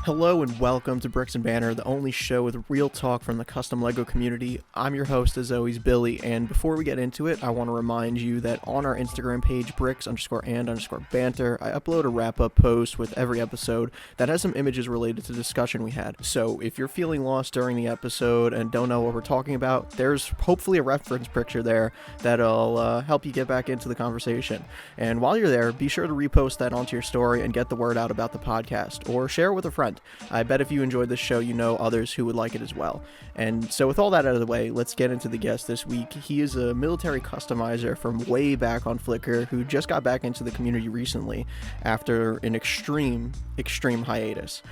Hello and welcome to Bricks and Banner, the only show with real talk from the custom LEGO community. I'm your host, as always, Billy, and before we get into it, I want to remind you that on our Instagram page, bricks_and_banter, I upload a wrap-up post with every episode that has some images related to the discussion we had. So if you're feeling lost during the episode and don't know what we're talking about, there's hopefully a reference picture there that'll help you get back into the conversation. And while you're there, be sure to repost that onto your story and get the word out about the podcast, or share it with a friend. I bet if you enjoyed this show, you know others who would like it as well. And so with all that out of the way, let's get into the guest this week. He is a military customizer from way back on Flickr who just got back into the community recently after an extreme hiatus.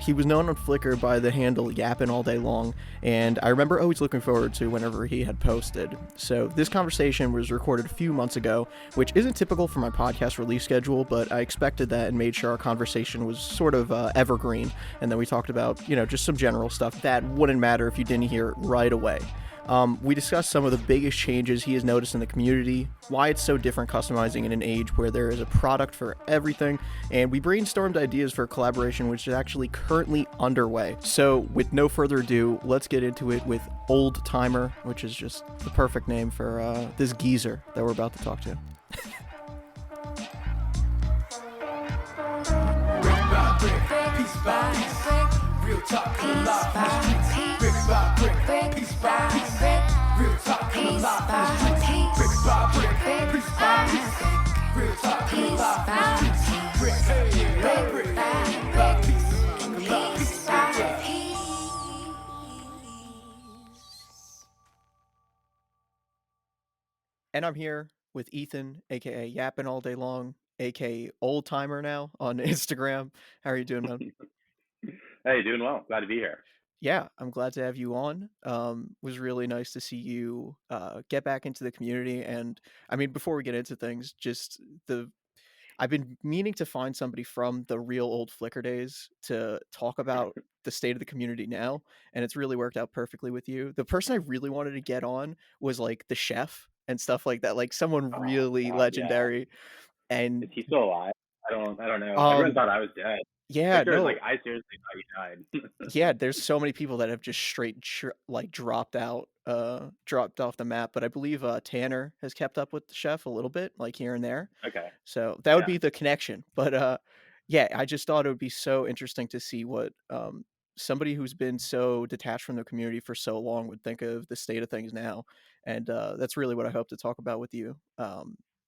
He was known on Flickr by the handle YappenAllDay, and I remember always looking forward to whenever he had posted. So this conversation was recorded a few months ago, which isn't typical for my podcast release schedule, but I expected that and made sure our conversation was sort of evergreen. And then we talked about, just some general stuff that wouldn't matter if you didn't hear it right away. We discussed some of the biggest changes he has noticed in the community, why it's so different customizing in an age where there is a product for everything, and we brainstormed ideas for a collaboration which is actually currently underway. So with no further ado, let's get into it with Old Timer, which is just the perfect name for this geezer that we're about to talk to. Real talk coming live from the streets. Brick by brick, piece by piece. Real talk coming live from the streets. Brick by brick, piece by piece. Real talk coming live from the streets. Brick by brick, by piece by piece. And I'm here with Ethan, aka Yappin' All Day Long, aka Old Timer now on Instagram. How are you doing, man? Hey, doing well. Glad to be here. Yeah, I'm glad to have you on. Was really nice to see you get back into the community. And I mean, before we get into things, I've been meaning to find somebody from the real old Flickr days to talk about the state of the community now, and it's really worked out perfectly with you. The person I really wanted to get on was like the chef and stuff like that, like someone Oh really God, yeah. legendary. And Is he still alive? I don't know. Everyone um, thought I was dead. yeah, Victor was like, no, I seriously thought you died. yeah, there's so many people that have just straight like dropped off the map, but I believe Tanner has kept up with the chef a little bit, like here and there. Okay. So that would Yeah. be the connection. But yeah, I just thought it would be so interesting to see what somebody who's been so detached from the community for so long would think of the state of things now. And that's really what I hope to talk about with you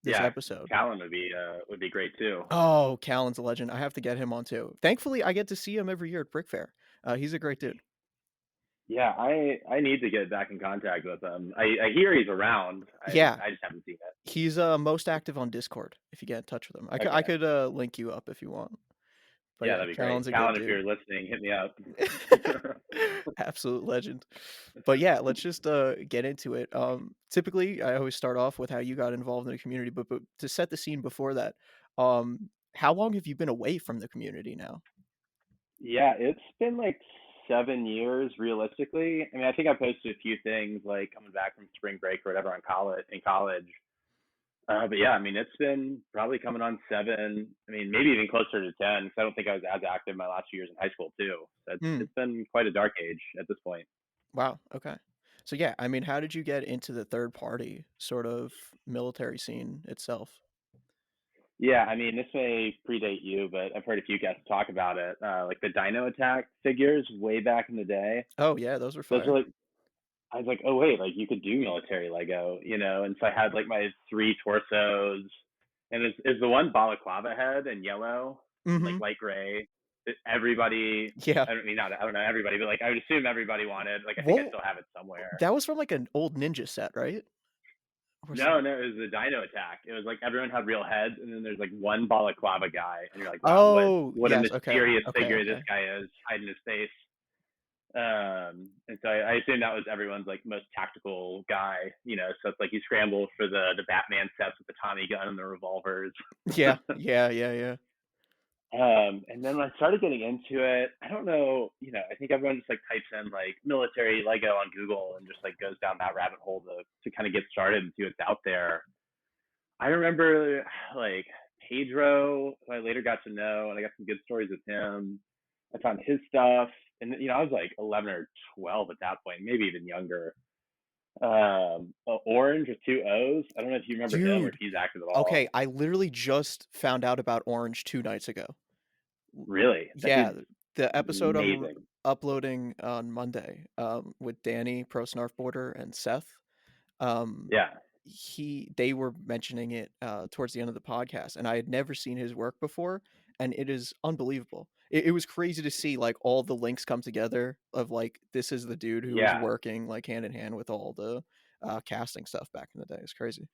this Yeah. episode. Callan would be great too. Oh, Callan's a legend. I have to get him on too. Thankfully, I get to see him every year at Brick Fair. He's a great dude. Yeah, I need to get back in contact with him. I hear he's around. Yeah, I just haven't seen he's most active on Discord. If you get in touch with him, it. I Okay. could link you up if you want. But Yeah, yeah, that'd be great. Callan's a good Callan, if dude. you're listening, hit me up. Absolute legend. But yeah, let's just get into it. Typically, I always start off with how you got involved in the community, but to set the scene before that, how long have you been away from the community now? Yeah, it's been like 7 years realistically. I mean, I think I posted a few things like coming back from spring break or whatever in college. But yeah, I mean, it's been probably coming on 7. I mean, maybe even closer to 10 because I don't think I was as active my last few years in high school too. So Hmm. it's been quite a dark age at this point. Wow. Okay. So yeah, I mean, how did you get into the third party sort of military scene itself? Yeah, I mean, this may predate you, but I've heard a few guests talk about it. Like the Dino Attack figures way back in the day. Oh yeah, those were Those are fire. like I was like, oh wait, like you could do military Lego, you know? And so I had like my 3 torsos, and is the one balaclava head in yellow and like Mm-hmm. light gray. Everybody, Yeah. I don't mean not, I don't know everybody, but like I would assume everybody wanted. Like I think I Well, still have it somewhere. that was from like an old ninja set, right? Or No, no, it was the Dino Attack. It was like everyone had real heads, and then there's like one balaclava guy, and you're like, wow, oh, what a yes. Okay. mysterious Okay. figure this Okay. guy is hiding his face. And so I assume that was everyone's like most tactical guy, you know. So it's like you scramble for the Batman sets with the Tommy gun and the revolvers. Yeah. Yeah. Yeah. Yeah. And then when I started getting into it, I don't know, you know, I think everyone just like types in like military Lego on Google and just like goes down that rabbit hole to kind of get started and see what's out there. I remember like Pedro, who I later got to know, and I got some good stories with him. I found his stuff, and I was like 11 or 12 at that point, maybe even younger. Orange with two O's. I don't know if you remember him or if Dude, he's active at okay, all. I literally just found out about Orange 2 nights ago. Really, that Yeah, dude's the episode I'm amazing. uploading on Monday, with Danny, Pro Snarfboarder, and Seth. Um, Yeah, they were mentioning it towards the end of the podcast, and I had never seen his work before, and it is unbelievable. It was crazy to see like all the links come together of like this is the dude who was yeah, working like hand in hand with all the casting stuff back in the day. It's crazy.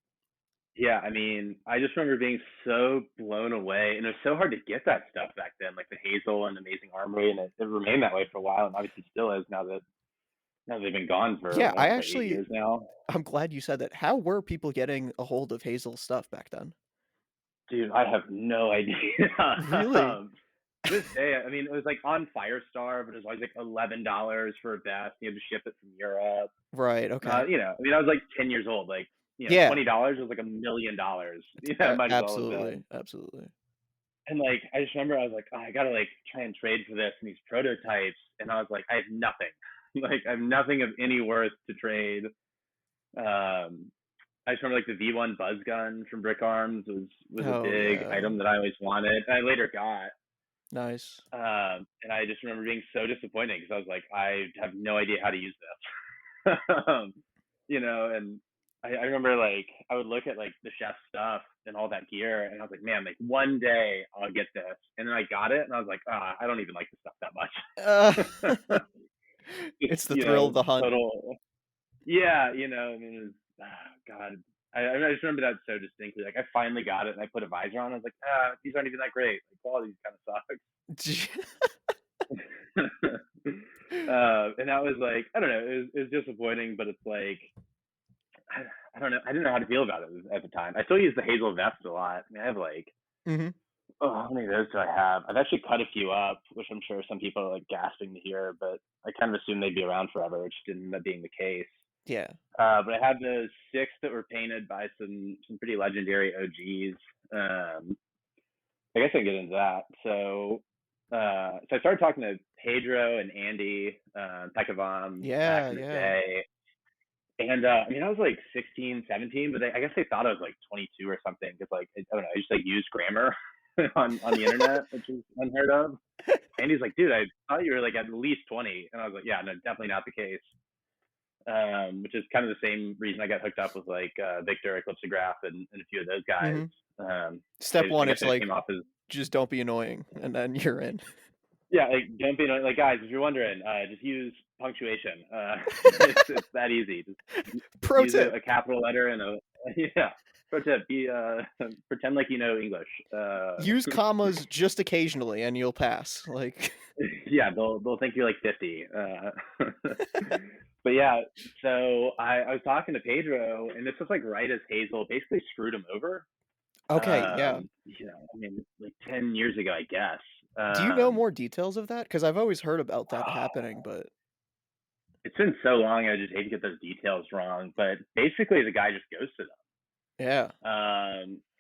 yeah. I mean, I just remember being so blown away, and it was so hard to get that stuff back then, like the Hazel and Amazing Armory, and it remained that way for a while, and obviously still is now they've been gone for Yeah, I what, 8 years now. I'm glad you said that. How were people getting a hold of Hazel's stuff back then? Dude, I have no idea. Really? To this day, I mean, it was like on Firestar, but it was always like $11 for a vest. You had to ship it from Europe. Right, okay. I mean, I was like 10 years old. Like, Yeah, $20 was like $1 million. Yeah, it might as well have absolutely, been. absolutely. And like, I just remember I was like, oh, I gotta like try and trade for this and these prototypes. And I was like, I have nothing. Like, I have nothing of any worth to trade. Um, I just remember like the V1 buzz gun from Brick Arms was a Oh big yeah, item that I always wanted. And I later got. nice. And I just remember being so disappointed because I was like, I have no idea how to use this. And I remember like I would look at like the chef stuff and all that gear, and I was like, man, like one day I'll get this. And then I got it, and I was like, I don't even like this stuff Uh, that much. Just it's the thrill of the hunt. total. Yeah, I mean, it was, God. I just remember that so distinctly. Like, I finally got it, and I put a visor on. I was like, these aren't even that great. Like, quality kind of sucks. And that was like, I don't know, it was disappointing, but it's like, I don't know, I didn't know how to feel about it at the time. I still use the Hazel vest a lot. I mean, I have like, Hmm. oh, how many of those do I have? I've actually cut a few up, which I'm sure some people are like gasping to hear, but I kind of assumed they'd be around forever, which didn't end up being the case. Yeah. But I had those six that were painted by some pretty legendary OGs. I guess I can get into that. So I started talking to Pedro and Andy, Pekavam back Yeah, in the yeah. day. And I mean, I was like 16, 17, but I guess they thought I was like 22 or something. Cause like, I don't know, I just like used grammar on the internet, which is unheard of. Andy's like, dude, I thought you were like at least 20. And I was like, yeah, no, definitely not the case. Which is kind of the same reason I got hooked up with like Victor Eclipsograph and a few of those guys. Hmm. Um, Step I one, guess it's I like came off as, just don't be annoying, and then you're in. yeah, like don't be like, guys, if you're wondering, just use punctuation. It's that easy. Just Pro use tip: a capital letter and a yeah. Pro tip: be pretend like you know English. use commas just occasionally, and you'll pass. Like, Yeah, they'll think you're like 50. But yeah, so I was talking to Pedro, and this was like right as Hazel basically screwed him over. okay, yeah. I mean, like 10 years ago, I guess. Do you know Um, more details of that? Because I've always heard about that happening, but it's been so long, I just hate to get those details wrong. But basically, the guy just ghosted him. yeah.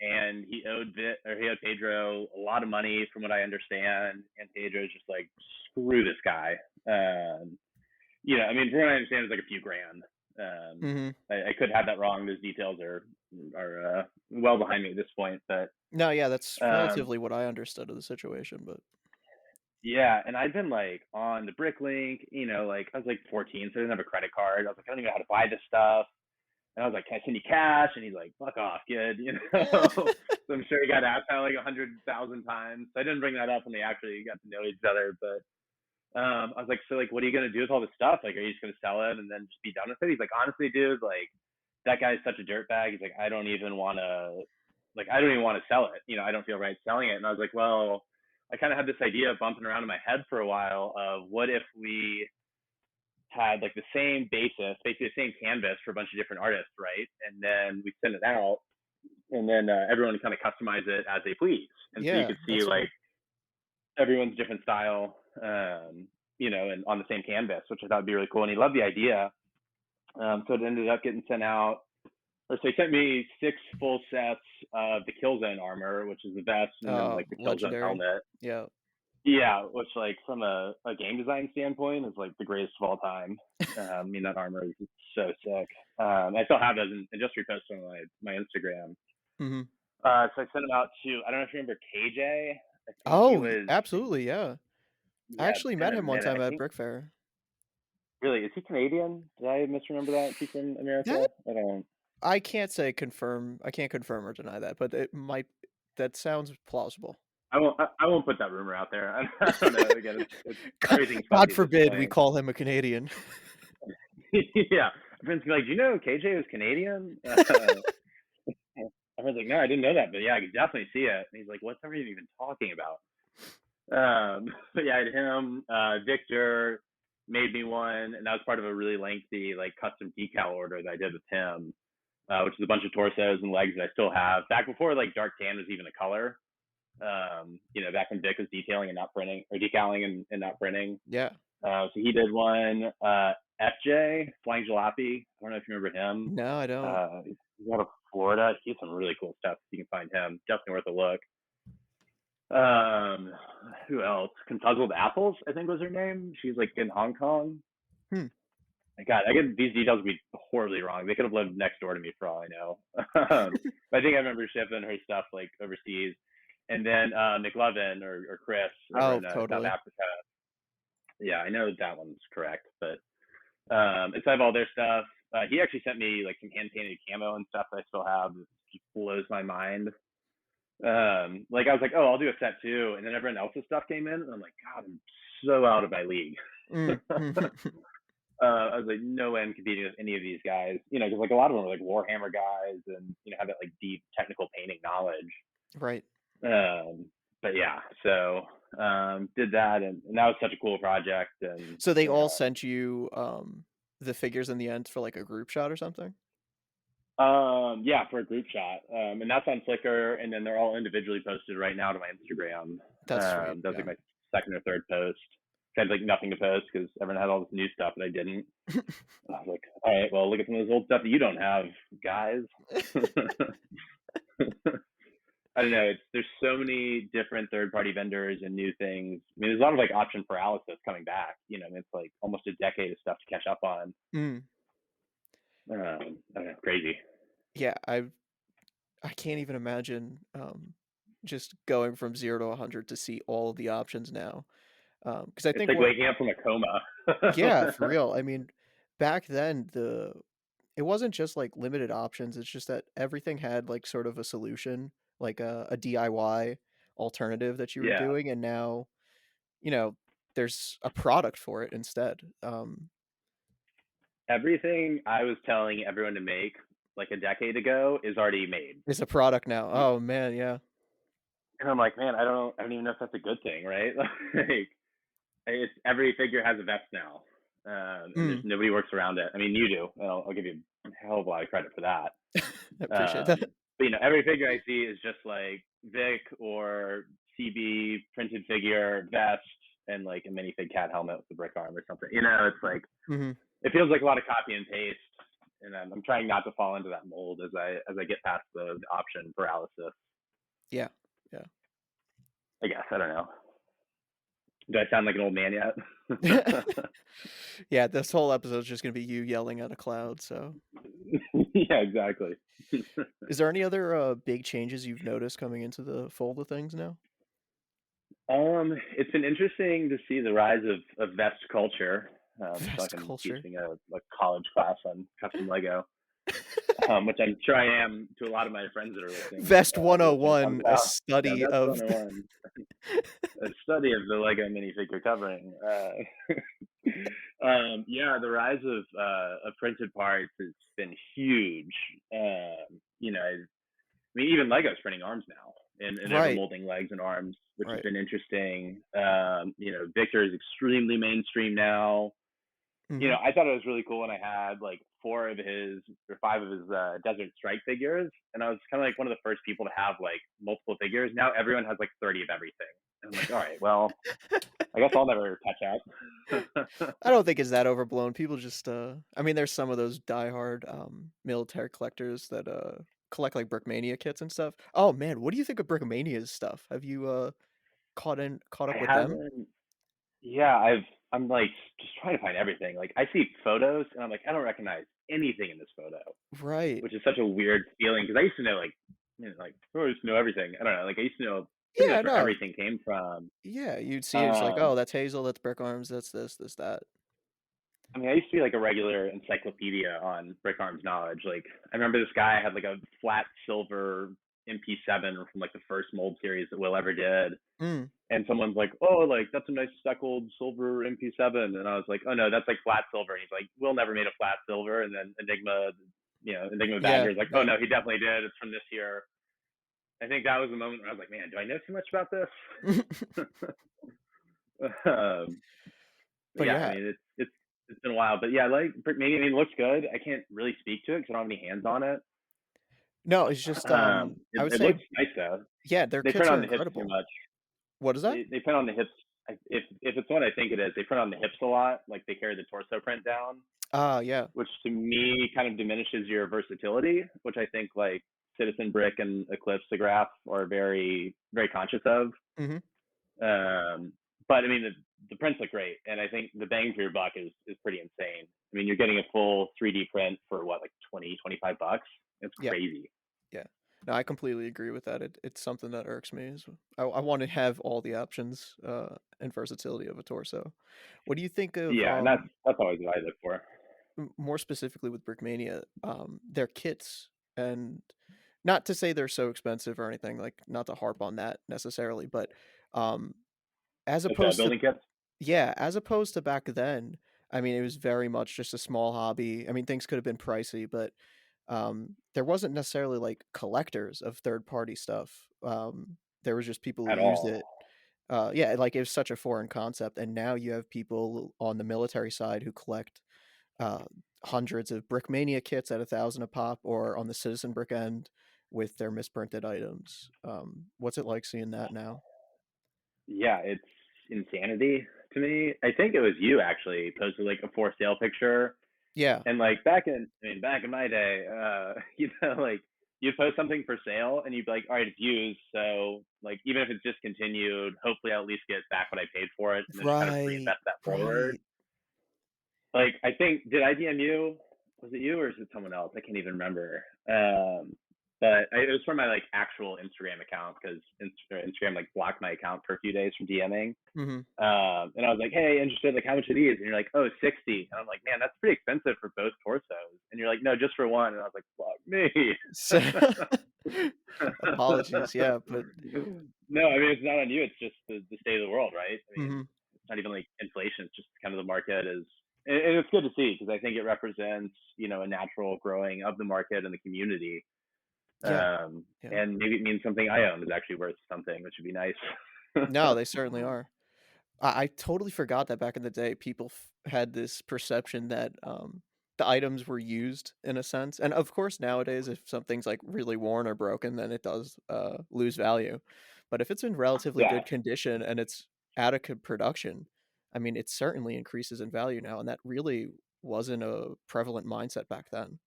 And he owed Pedro a lot of money, from what I understand. And Pedro's just like, screw this guy. I mean, from what I understand, it's like a few grand. Hmm. I could have that wrong. Those details are well behind me at this point, but No, yeah, that's um, relatively what I understood of the situation, but yeah. And I'd been like on the Bricklink, like I was like 14, so I didn't have a credit card. I was like, I don't even know how to buy this stuff. And I was like, can I send you cash? And he's like, fuck off, kid. So I'm sure he got asked that like 100,000 times. So I didn't bring that up when they actually got to know each other. But I was like, so like, what are you gonna do with all this stuff? Like, are you just gonna sell it and then just be done with it? He's like, honestly, dude, like that guy's such a dirtbag. He's like, I don't even want to sell it. I don't feel right selling it. And I was like, well, I kind of had this idea bumping around in my head for a while of what if we had like the same basis, basically the same canvas for a bunch of different artists, right? And then we send it out, and then everyone kind of customize it as they please, and so you yeah, could see that's like cool. everyone's different style, and on the same canvas, which I thought would be really cool. And he loved the idea, so it ended up getting sent out. Or so he sent me 6 full sets of the Killzone armor, which is the vest, and then like the Killzone Legendary. helmet. Yeah. Yeah, which like from a game design standpoint is like the greatest of all time. I mean that armor is so sick. I still have those and just reposted on my Instagram. Hmm. So I sent them out to, I don't know if you remember KJ. I think he Oh, was, absolutely, yeah. I yeah, it's actually been met a him one minute. time I at think, Brick Fair. really, is he Canadian? Did I misremember that? Is he from That America? I don't. I can't say confirm. I can't confirm or deny that, but it might. That sounds plausible. I won't put that rumor out there. I don't know. Again, it's everything's God fuzzy at this forbid we point. call him a Canadian. Yeah, my friends be like, "Do you know KJ was Canadian?" I was like, "No, I didn't know that, but yeah, I could definitely see it." And he's like, "What's everyone even talking about?" But yeah, I had him. Victor made me one, and that was part of a really lengthy like custom decal order that I did with him, which is a bunch of torsos and legs that I still have. Back before like dark tan was even a color. Back when Vic was detailing and not printing, or decaling and not printing. Yeah. So he did one. FJ Flying Jalopy. I don't know if you remember him. No, I don't. He's out of Florida. He has some really cool stuff. You can find him. Definitely worth a look. Who else? Confuzzled Apples, I think was her name. She's like in Hong Kong. Hmm. God, I get these details be horribly wrong. They could have lived next door to me for all I know. But I think I remember shipping her stuff like overseas. And then McLovin or Chris over Oh, in South totally. Africa. Yeah, I know that one's correct. But inside of all their stuff, he actually sent me like some hand painted camo and stuff that I still have. It just blows my mind. Like I was like, oh, I'll do a set too, and then everyone else's stuff came in, and I'm like, God, I'm so out of my league. Mm. I was like, no way I'm competing with any of these guys, because like a lot of them are like Warhammer guys, and have that like deep technical painting knowledge. Right. But yeah, so did that, and that was such a cool project, and So they all sent you the figures in the end for like a group shot or something? yeah, for a group shot, and that's on Flickr, and then they're all individually posted right now to my Instagram. That's sweet. That was like Yeah. my second or third post. I had like nothing to post because everyone had all this new stuff and I didn't. And I was like, all right, well, look at some of this old stuff that you don't have, guys. I don't know. There's so many different third party vendors and new things. I mean, there's a lot of like option paralysis coming back. It's like almost a decade of stuff to catch up on. Mm. I don't know, crazy. Yeah, I can't even imagine just going from 0 to 100 to see all of the options now. Because I It's think like what waking up from a coma. yeah, for real. I mean, back then it wasn't just like limited options, it's just that everything had like sort of a solution, like a DIY alternative that you were Yeah. doing, and now, you know, there's a product for it instead. Everything I was telling everyone to make like a decade ago is already made. It's a product now. Oh man, yeah. And I'm like, man, I don't even know if that's a good thing, right? Like, every figure has a vest now, and there's Mm, nobody works around it. I mean, you do. And I'll give you a hell of a lot of credit for that. I appreciate that. But every figure I see is just like Vic or CB printed figure vest and like a minifig cat helmet with the brick arm or something. It's like Mhm. it feels like a lot of copy and paste, and I'm trying not to fall into that mold as I get past the option paralysis. Yeah. Yeah. I guess I don't know. Do I sound like an old man yet? Yeah, this whole episode is just gonna be you yelling at a cloud, so Yeah, exactly. is there any other, big changes you've noticed coming into the fold of things now? It's been interesting to see the rise of vest culture. So like Fast I'm culture. teaching a college class on custom Lego, which I'm sure I am to a lot of my friends that are Vest listening on 101, a cloud. Yeah, study that's of 101. A study of the Lego minifigure covering. Yeah, the rise of printed parts has been huge. I mean, even Lego's printing arms now and over Right, molding legs and arms, which has right. been interesting. Victor is extremely mainstream now. Mhm. I thought it was really cool when I had like four of his or five of his Desert Strike figures, and I was kind of like one of the first people to have like multiple figures. Now everyone has like 30 of everything, and I'm like, all right, well, I guess I'll never catch up. I don't think it's that overblown. People just, I mean, there's some of those diehard, military collectors that, collect, like, Brickmania kits and stuff. Oh, man, what do you think of Brickmania's stuff? Have you, caught I up with them? haven't. Yeah, I'm like just trying to find everything. Like I see photos and I'm like, I don't recognize anything in this photo, Right. which is such a weird feeling because I used to know like, like oh, I used to know everything. I don't know, like I used to know pretty much Yeah, where no. everything came from. Yeah, you'd see it, it's like, Um, "Oh, that's Hazel, that's Brick Arms, that's this, that." I mean, I used to be like a regular encyclopedia on Brick Arms knowledge. Like I remember this guy had like a flat silver MP7 from like the first mold series that Will ever did, Mm, and someone's like, "Oh, like that's a nice speckled silver MP7," and I was like, "Oh no, that's like flat silver." And he's like, "Will never made a flat silver," and then Enigma yeah, Badger is like, "Oh yeah. no, he definitely did. It's from this year." I think that was the moment where I was like, "Man, do I know too much about this?" um, But yeah, I yeah. mean, it's been a while, but yeah, like maybe I mean, it looks good. I can't really speak to it because I don't have any hands on it. No, it's just, I would It say looks nice though. yeah, their They print kits are on the hips too incredible. much. What is that? They print on the hips. If it's what I think it is, they print on the hips a lot. Like they carry the torso print down, Ah, yeah. which to me kind of diminishes your versatility, which I think like Citizen Brick and Eclipsograph are very very conscious of. Mhm. Um, but I mean the prints look great, and I think the bang for your buck is pretty insane. I mean you're getting a full 3D print for what like 20-25 bucks. It's Yeah, crazy. yeah. No, I completely agree with that. It's something that irks me is I wanna have all the options, and versatility of a torso. What do you think of, Yeah, and that's always what I look for. more specifically with Brickmania, their kits? And not to say they're so expensive or anything, like, not to harp on that necessarily, but, um, as Like opposed to building kits. yeah, as opposed to back then, I mean, it was very much just a small hobby. I mean, things could have been pricey, but, there wasn't necessarily, like, collectors of third-party stuff. There was just people who At used all. it. Yeah, like, it was such a foreign concept, and now you have people on the military side who collect, uh, hundreds of Brickmania kits at 1,000 a pop, or on the Citizen Brick end with their misprinted items. What's it like seeing that now? Yeah, it's insanity to me. I think it was you actually posted like a for sale picture, Yeah. and like back in my day, like you'd post something for sale, and you'd be like, all right, it's used, so like even if it's discontinued, hopefully I'll at least get back what I paid for it, and then just kind of Right, reinvest that forward. right. Like I think did I DM you? Was it you or is it someone else? I can't even remember. But it was from my like actual Instagram account because Instagram like blocked my account for a few days from DMing. Mhm. And I was like, hey, interested, like, how much are these? And you're like, oh, 60. And I'm like, man, that's pretty expensive for both torsos. And you're like, no, just for one. And I was like, fuck me. So apologies, yeah, but No, I mean, it's not on you. It's just the state of the world, right? I mean, mhm. it's not even like inflation. It's just kind of the market is, and it's good to see because I think it represents, a natural growing of the market and the community. Yeah, yeah. And maybe it means something I own is actually worth something, which would be nice. No, they certainly are. I totally forgot that back in the day, people had this perception that, the items were used in a sense, and of course, nowadays, if something's, like, really worn or broken, then it does, lose value. But if it's in relatively Yeah. good condition and it's out of production, I mean, it certainly increases in value now, and that really wasn't a prevalent mindset back then.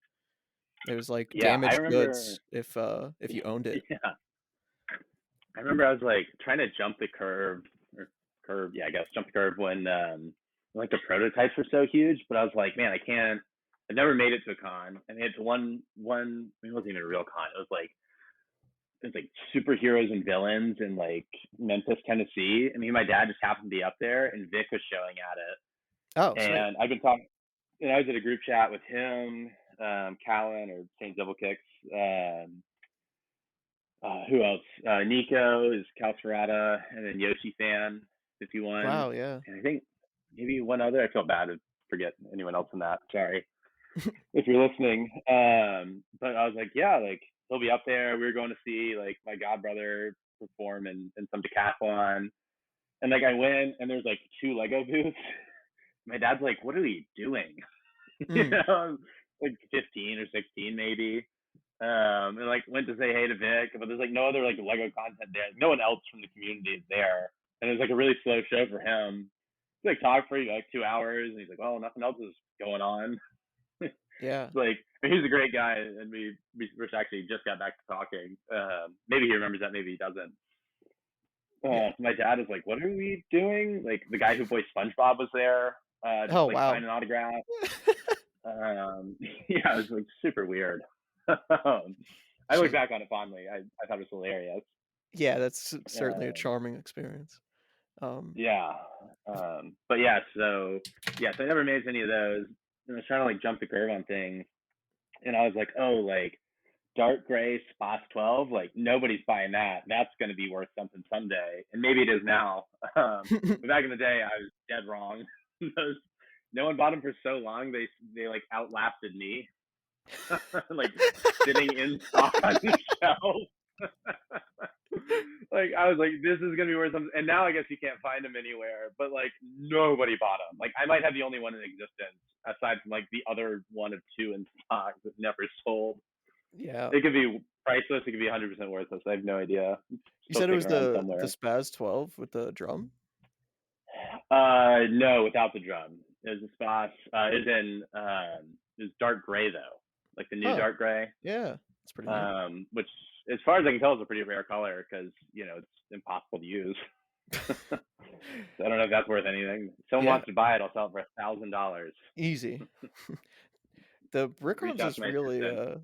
It was like Yeah. I damaged remember, goods if you owned it. yeah. I remember I was like trying to jump the curve or curve, yeah, I guess jump the curve when like the prototypes were so huge, but I was like, man, I can't. I've never made it to a con. I made it to one. I mean, it wasn't even a real con. It was like superheroes and villains in like Memphis, Tennessee. And me and my dad just happened to be up there, and Vic was showing at Oh, it. sweet. And I've been talking. I was at a group chat with him, Callan or Saint Double Kicks, who else? Nico is Calcerata, and then Yoshi Fan 51, Wow, yeah. and I think maybe one other. I feel bad to forget anyone else in that. Sorry if you're listening. But I was like, yeah, like he'll be up there. We were going to see like my god brother perform in some decathlon, and like I went and there's like two Lego booths. My dad's like, "What are we doing?" Mm, Like 15 or 16 maybe. And like went to say hey to Vic, but there's like no other like Lego content there. No one else from the community is there, and it was like a really slow show for him. He like talked for like 2 hours, and he's like, "Well, nothing else is going on." yeah. Like he's a great guy, and we actually just got back to talking. Maybe he remembers that, maybe he doesn't. Yeah. My dad was like, "What are we doing?" Like the guy who voiced SpongeBob was there, just Oh, like wow. signing autographs. Yeah, it was like super weird. I look Shoot. back on it fondly. I thought it was hilarious. Yeah, that's certainly a Um, charming experience. Um, yeah, but yeah, so I never made any of those. And I was trying to like jump the curve on things, and I was like, oh, like dark gray Spas 12, like nobody's buying that. That's going to be worth something someday, and maybe it is now. But back in the day, I was dead wrong. Those, no one bought them for so long. They like outlasted me, like sitting in stock on the shelf. Like I was like, this is gonna be worth something. And now I guess you can't find them anywhere. But like nobody bought them. Like I might have the only one in existence aside from like the other one of two in stock that never sold. yeah. It could be priceless. It could be 100% worthless. I have no idea. It's You still said it kicking was around the somewhere. Spaz 12 with the drum? No, without the drum. There's a spot. Is in is dark gray though, like the new Huh. dark gray. Yeah. That's pretty neat. Which, as far as I can tell, is a pretty rare color because it's impossible to use. So I don't know if that's worth anything. If someone Yeah. wants to buy it, I'll sell it for $1,000. Easy. The Brick Reach Arms out to is my really assistant.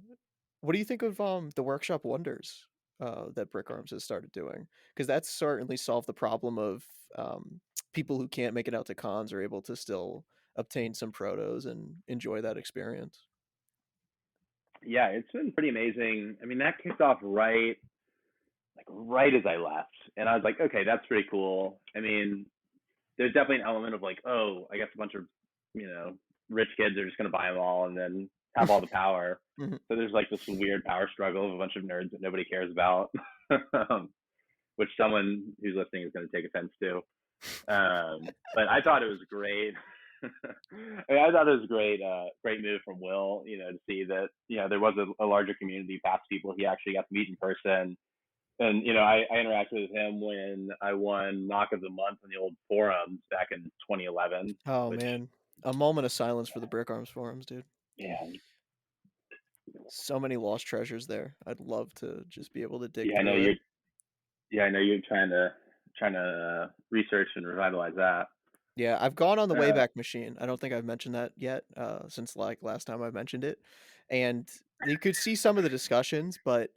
what do you think of the workshop wonders that Brick Arms has started doing? Because that's certainly solved the problem of people who can't make it out to cons are able to still obtain some protos and enjoy that experience. Yeah, it's been pretty amazing. I mean, that kicked off right as I left, and I was like, okay, that's pretty cool. I mean, there's definitely an element of like, oh, I guess a bunch of you know rich kids are just gonna buy them all and then have all the power. Mhm. So there's like this weird power struggle of a bunch of nerds that nobody cares about, which someone who's listening is going to take offense to. But I thought it was great. I mean, I thought it was great, great move from Will. To see that there was a larger community past people he actually got to meet in person. And I interacted with him when I won Mock of the Month on the old forums back in 2011. Oh Which, man, a moment of silence for the Brick Arms forums, dude. yeah, So many lost treasures there. I'd love to just be able to dig yeah, I know through it. you're, yeah, I know you're trying to research and revitalize that. Yeah, I've gone on the Uh, Wayback Machine. I don't think I've mentioned that yet, since like last time I mentioned it. And you could see some of the discussions, but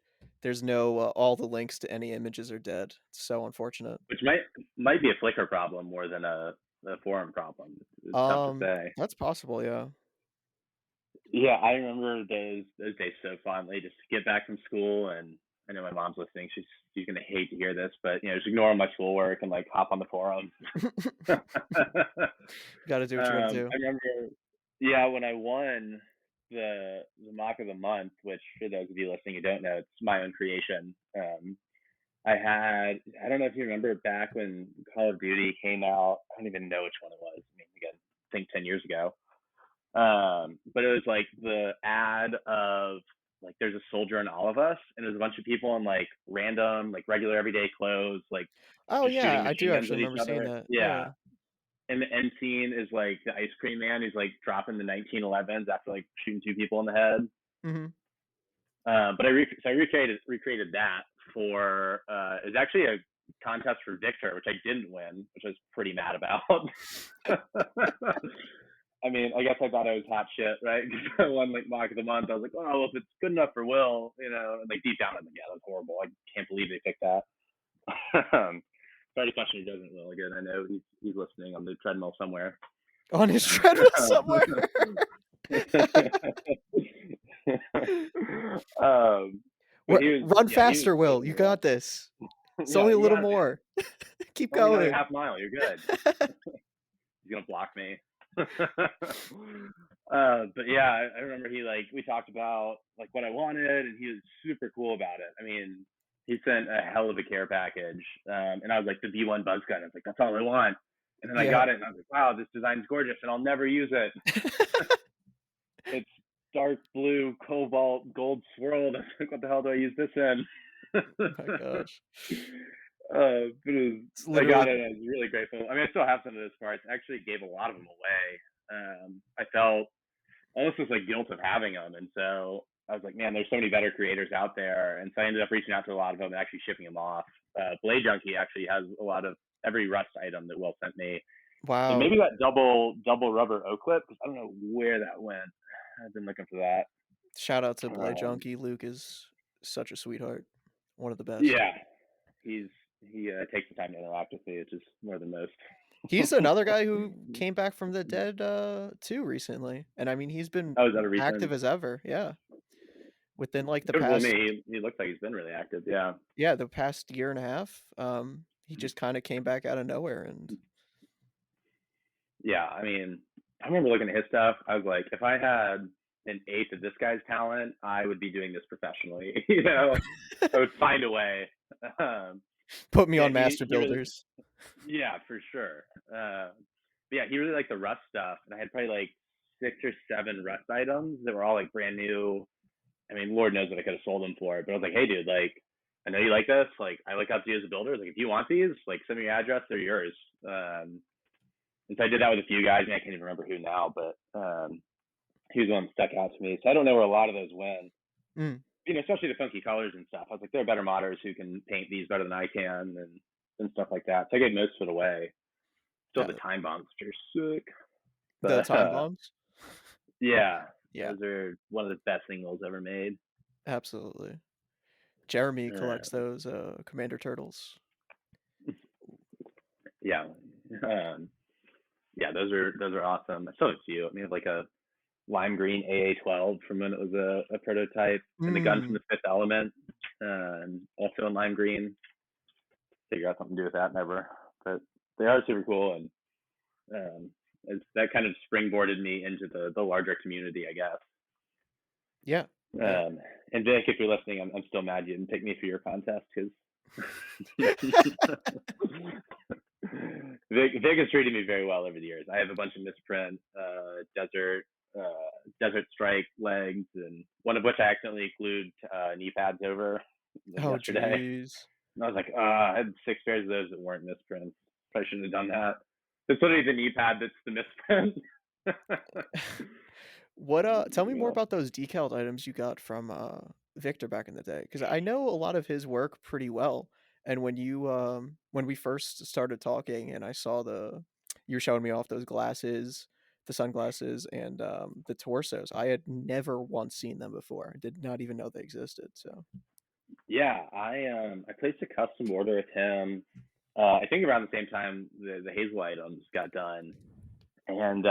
there's no all the links to any images are dead. It's so unfortunate. which might be a Flickr problem more than a forum problem. It's tough to say. That's possible, yeah. Yeah, I remember those days so fondly. Just get back from school, and I know my mom's listening. She's gonna hate to hear this, but just ignore my schoolwork and like hop on the forum. Got to do what you got to do. I remember, yeah, when I won the mock of the month, which for those of you listening who don't know, it's my own creation. I don't know if you remember back when Call of Duty came out. I don't even know which one it was. I mean, again, I think 10 years ago. But it was like the ad of like there's a soldier in all of us, and there's a bunch of people in like random, like regular everyday clothes, like Oh just yeah, shooting I do machine guns at actually each remember seeing other. that. Yeah. Yeah. And the end scene is like the ice cream man who's like dropping the 1911s after like shooting two people in the head. Hmm. But I recreated that for it's actually a contest for Victor, which I didn't win, which I was pretty mad about. I mean, I guess I thought I was hot shit, right? Because I won like Mock of the Month. I was like, oh, well, if it's good enough for Will, and like deep down, I'm like, yeah, that's horrible. I can't believe they picked that. Sorry to question who doesn't Will again. I know he's listening on the treadmill somewhere. On his treadmill somewhere. um, but What? Run he was faster, Will. You totally got right. this. It's Yeah, only a you little got this. more. Keep Only another going. half mile. You're good. He's gonna block me. But yeah, I remember we talked about like what I wanted, and he was super cool about it. I mean, he sent a hell of a care package, and I was like the V1 buzz gun. I was like, that's all I want. And then I Yeah. got it, and I was like, wow, this design's gorgeous, and I'll never use it. It's dark blue, cobalt, gold swirled. I was like, what the hell do I use this in? Oh my gosh. But It's I got literally it. I was really grateful. I mean, I still have some of those parts. I actually gave a lot of them away. I felt almost this like guilt of having them, and so I was like, man, there's so many better creators out there, and so I ended up reaching out to a lot of them and actually shipping them off. Blade Junkie actually has a lot of every Rust item that Will sent me, and Wow. maybe that double rubber O clip, because I don't know where that went. I've been looking for that. Shout out to Blade Um, Junkie. Luke is such a sweetheart. One of the best. yeah, he's he takes the time to interact with me, which is more than most. He's another guy who came back from the dead too recently. And I mean he's been Oh, is that a active recent? as ever. Yeah. Within like the Good for past me. He looks like he's been really active. Yeah. the past year and a half, he just kind of came back out of nowhere and Yeah, I mean, I remember looking at his stuff. I was like, if I had an eighth of this guy's talent, I would be doing this professionally. I would find a way. Um, put me yeah, on Master he really, Builders. yeah, for sure. But yeah, he really liked the Rust stuff, and I had probably like 6 or 7 Rust items that were all like brand new. I mean, Lord knows what I could have sold them for, but I was like, hey, dude, like, I know you like this. Like, I look up to you as a builder. Like, if you want these, like, send me your address. They're yours. And so I did that with a few guys. I can't even remember who now, but he was the one that stuck out to me. So I don't know where a lot of those went. Mm. Especially the funky colors and stuff. I was like, there are better modders who can paint these better than I can, and stuff like that. So I gave most of it away. Still, Yeah, the time bombs, which are sick. the But time bombs. yeah, Yeah, those are one of the best singles ever made. absolutely. Jeremy collects Uh, those Commander Turtles. yeah, um, yeah, those are awesome. I still have a few. I mean, I have like a lime green AA-12 from when it was a prototype, and the gun from Mm. the Fifth Element, also in lime green. Figure out something to do with that, never. But they are super cool, and that kind of springboarded me into the larger community, I guess. Yeah. Yeah. Um, and Vic, if you're listening, I'm still mad you didn't pick me for your contest because Vic has treated me very well over the years. I have a bunch of misprint desert strike legs, and one of which I accidentally glued knee pads over Oh yesterday. jeez. And I was like, I had 6 pairs of those that weren't misprints. Probably shouldn't have done that. It's literally the knee pad that's the misprint. What tell me more Yeah. about those decaled items you got from Victor back in the day, because I know a lot of his work pretty well. And when we first started talking and I saw you were showing me off those glasses, the sunglasses and the torsos. I had never once seen them before. I did not even know they existed. So Yeah, I placed a custom order with him. I think around the same time the Hazel items got done, and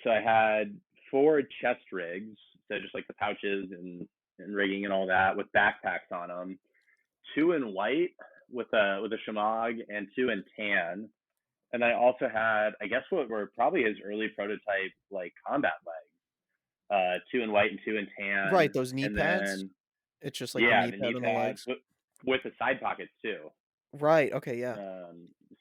so I had 4 chest rigs, so just like the pouches and rigging and all that with backpacks on them. 2 in white with a shamag, and 2 in tan. And I also had, I guess, what were probably his early prototype like combat legs. 2 in white and 2 in tan, right, those knee and pads. then It's just like the yeah, knee the pad knee on the pads legs. with the side pockets too. Right. Okay. Yeah.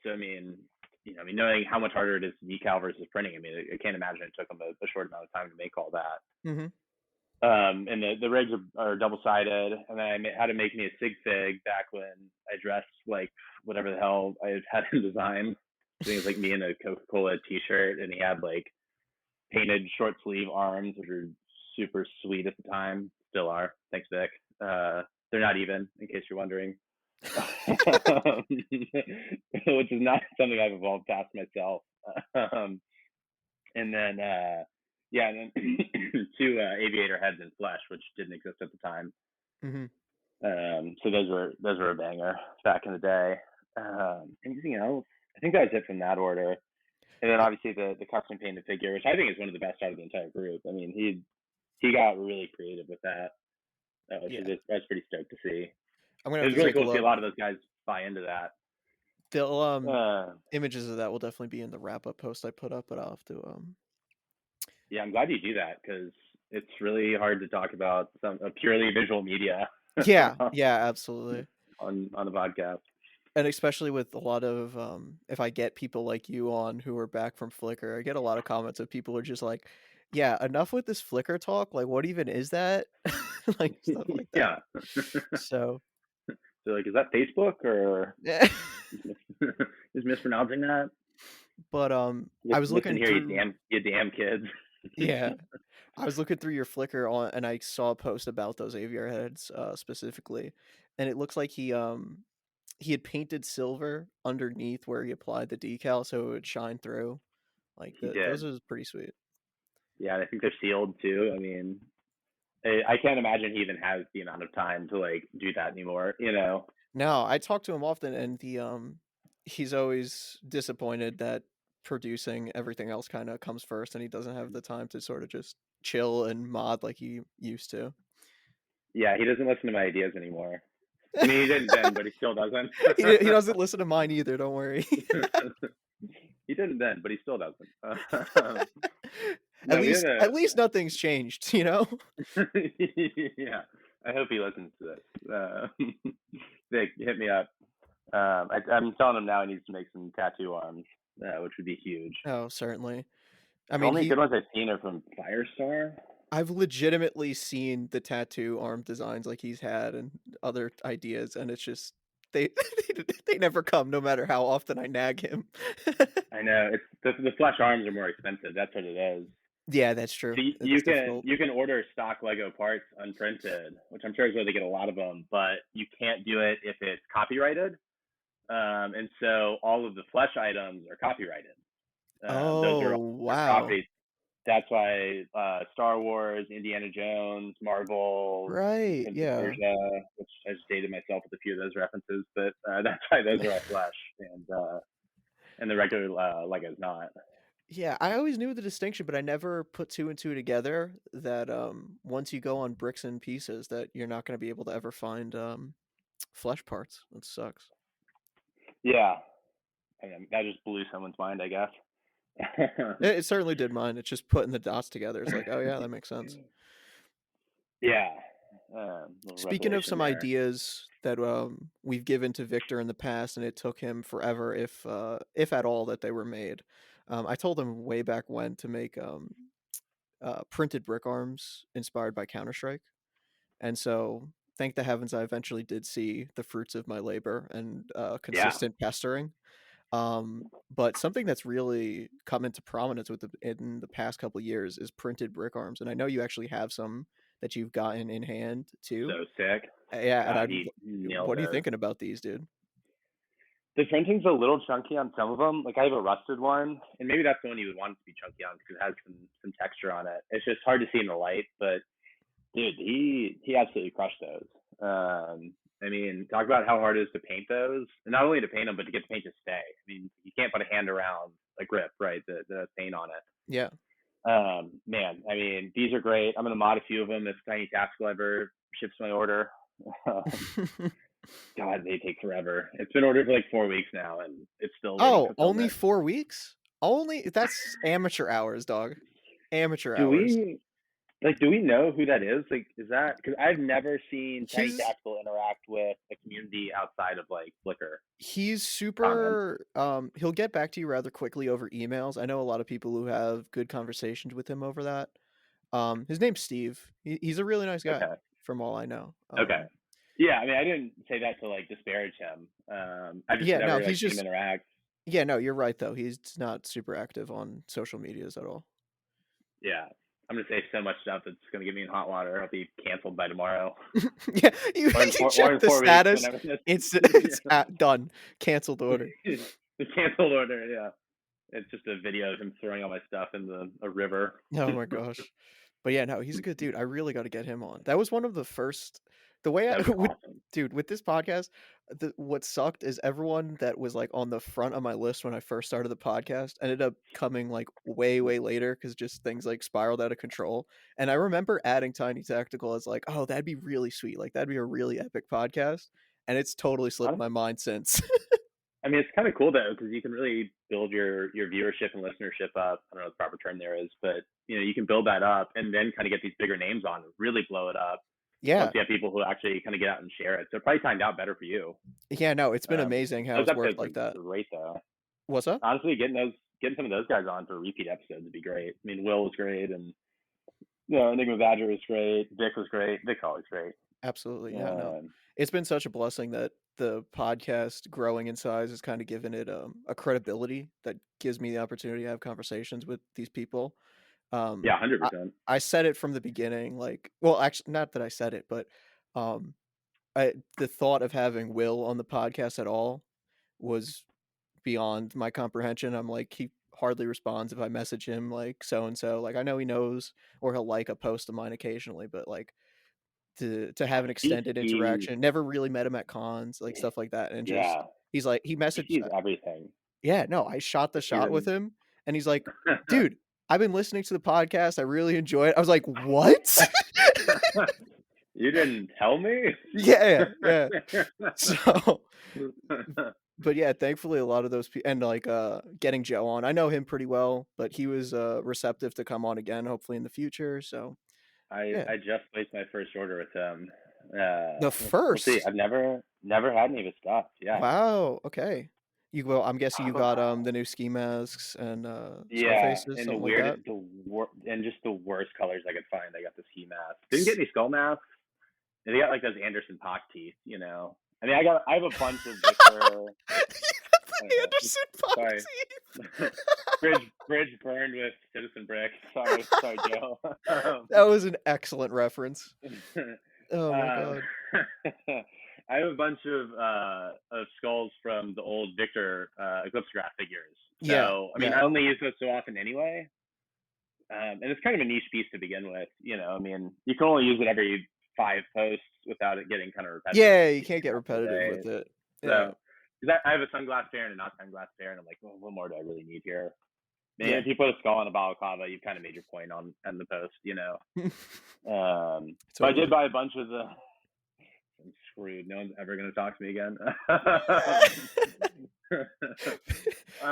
So I mean, knowing how much harder it is to decal versus printing, I mean, I can't imagine it took them a short amount of time to make all that. Mm-hmm. And the rigs are double sided, and then I had to make me a sig fig back when I dressed like whatever the hell I had him design. I think it was like me in a Coca-Cola t-shirt, and he had like painted short sleeve arms, which are super sweet at the time, still are. Thanks, Vic. They're not even, in case you're wondering, which is not something I've evolved past myself. Um, and then yeah, and then 2 aviator heads in flesh, which didn't exist at the time. Mm-hmm. So those were a banger back in the day. Anything else? I think that was it from that order. And then obviously the custom painted figure, which I think is one of the best out of the entire group. I mean, he got really creative with that, which Yeah. is I was pretty stoked to see. I'm gonna It have was to really take a cool to see a look. lot of those guys buy into that. They'll Uh, images of that will definitely be in the wrap up post I put up, but I'll have to yeah, I'm glad you do that because it's really hard to talk about a purely visual media yeah, yeah, absolutely. on the podcast. And especially with a lot of if I get people like you on who are back from Flickr, I get a lot of comments of people who are just like, yeah, enough with this Flickr talk. Like, what even is that? Like stuff like that. Yeah. So So like, is that Facebook or yeah. is mispronouncing that? But I was Listen looking here, through you damn kids. Yeah. I was looking through your Flickr on and I saw a post about those aviary heads, specifically, and it looks like he had painted silver underneath where he applied the decal so it would shine through. Like, He those did. are pretty sweet. Yeah, and I think they're sealed too. I mean, I can't imagine he even has the amount of time to like do that anymore. You know? No, I talk to him often, and he's always disappointed that producing everything else kinda comes first, and he doesn't have the time to sorta just chill and mod like he used to. Yeah, he doesn't listen to my ideas anymore. I mean, he didn't then, but he still doesn't. He doesn't listen to mine either, don't worry. He didn't then, but he still doesn't. At No, we had least a at least nothing's changed, you know? yeah. I hope he listens to this. Vic, hit me up. I'm telling him now he needs to make some tattoo arms, which would be huge. Oh, certainly. I The mean, only good ones I've seen are from Firestar. I've legitimately seen the tattoo arm designs like he's had and other ideas, and it's just they they never come no matter how often I nag him. I know it's the flesh arms are more expensive. That's what it is. Yeah, that's So true. It you is can difficult. you can order stock Lego parts unprinted, which I'm sure is where they get a lot of them, but you can't do it if it's copyrighted. And so all of the flesh items are copyrighted. Those Oh, are all their wow. properties. That's why Star Wars, Indiana Jones, Marvel, Right, Prince of yeah. Persia, which I just dated myself with a few of those references, but that's why those are all flesh, and the regular Lego's not. Yeah, I always knew the distinction, but I never put two and two together that, once you go on bricks and pieces that you're not gonna be able to ever find, flesh parts. That sucks. Yeah, I mean, that just blew someone's mind, I guess. It certainly did mine. It's just putting the dots together. It's like, "Oh, yeah, that makes sense." Yeah, little Speaking of revelation some there. ideas that, we've given to Victor in the past, and it took him forever, if at all, that they were made, I told him way back when to make, printed brick arms inspired by Counter-Strike, and so, thank the heavens I eventually did see the fruits of my labor and, Yeah, consistent pestering. But something that's really come into prominence in the past couple years is printed brick arms, and I know you actually have some that you've gotten in hand too. so sick. Yeah, and God, he nailed what are you those. thinking about these, dude? The printing's a little chunky on some of them. Like I have a rusted one, and maybe that's the one you would want it to be chunky on because it has some texture on it. It's just hard to see in the light, but dude, he absolutely crushed those. I mean, talk about how hard it is to paint those, and not only to paint them, but to get the paint to stay. I mean, you can't put a hand around a grip, right? That has paint on it. Yeah. Man, I mean, these are great. I'm gonna mod a few of them if Tiny Tactical ever ships my order. God, they take forever. It's been ordered for like 4 weeks now, and it's still waiting Oh, only fulfillment. 4 weeks? Only that's amateur hours, dog. Amateur Do hours. we do we know who that is? Like, is that because I've never seen Tiny He's Tactical interact with a community outside of like Flickr he's comments? super he'll get back to you rather quickly over emails. I know a lot of people who have good conversations with him over that. His name's Steve. He's a really nice guy Okay, from all I know. okay, yeah. I mean, I didn't say that to like disparage him. I've just Yeah, no, never like he's seen him just interact. yeah, no, you're right though. He's not super active on social medias at all. Yeah, I'm gonna say so much stuff that's gonna get me in hot water. I'll be canceled by tomorrow, Yeah, you, or in you or check in the 4 weeks, status. whenever this. It's done. Canceled order. The canceled order. Yeah, it's just a video of him throwing all my stuff in a river. Oh my gosh. But yeah, no, he's a good dude. I really got to get him on. That was one of the first the way I That would be with awesome. dude, with this podcast, what sucked is everyone that was like on the front of my list when I first started the podcast ended up coming like way, way later because just things like spiraled out of control. And I remember adding Tiny Tactical as like, oh, that'd be really sweet. Like that'd be a really epic podcast. And it's totally slipped my mind since. I mean, it's kind of cool though because you can really build your viewership and listenership up. I don't know what the proper term there is, but you can build that up and then kind of get these bigger names on, really blow it up. Once Yeah. you have people who actually kind of get out and share it, so it probably timed out better for you. Yeah, no, it's been Um, amazing how those it's worked episodes like that. are great though. What's up? Honestly, getting some of those guys on for repeat episodes would be great. I mean, Will was great, and Enigma Badger was great. Vic was great. Vic's always great. Absolutely. Yeah, no. Um, It's been such a blessing that the podcast growing in size has kind of given it a credibility that gives me the opportunity to have conversations with these people. Yeah, I 100%. I said it from the beginning, like, well, actually, not that I said it, but um, the thought of having Will on the podcast at all was beyond my comprehension. I'm like, he hardly responds if I message him like so and so. Like, I know he knows, or he'll like a post of mine occasionally, but like to have an extended He's interaction. Never really met him at cons, like stuff like that, and just yeah, he's like he he messaged. sees everything. Yeah, no, I shot the Like, he shot with didn't him, and he's like, "Dude, I've been listening to the podcast. I really enjoy it." I was like, "What?" You didn't tell me? Yeah, yeah. So, but yeah, thankfully a lot of those people and like getting Joe on. I know him pretty well, but he was receptive to come on again, hopefully in the future. So yeah, I just placed my first order with him. the We'll see. first. I've never had any of his stuff. Yeah. Wow. Okay. You well, I'm guessing you But, got the new ski masks and skull yeah, faces, and something like that. and just the worst colors I could find. I got the ski mask. Didn't get any skull masks. And they got like those Anderson Paak teeth, you know. I mean, I have a bunch of Victor. I don't The know. Anderson Sorry, Paak. bridge burned with Citizen Brick. Sorry, Joe. That was an excellent reference. Oh my um, god. I have a bunch of skulls from the old Victor Eclipse Graph figures. Yeah, So I mean, yeah. I only use those so often anyway. And it's kind of a niche piece to begin with. You know, I mean, you can only use it every 5 posts without it getting kind of repetitive. Yeah, Like you you can't get have to repetitive with day. it. Yeah. So, because I have a sunglass pair and a not sunglass pair, and I'm like, well, what more do I really need here? Man, Yeah. if you put a skull on a balaclava, you've kind of made your point on the post, you know. But I did Totally. buy a bunch of the. I'm screwed. No one's ever gonna talk to me again.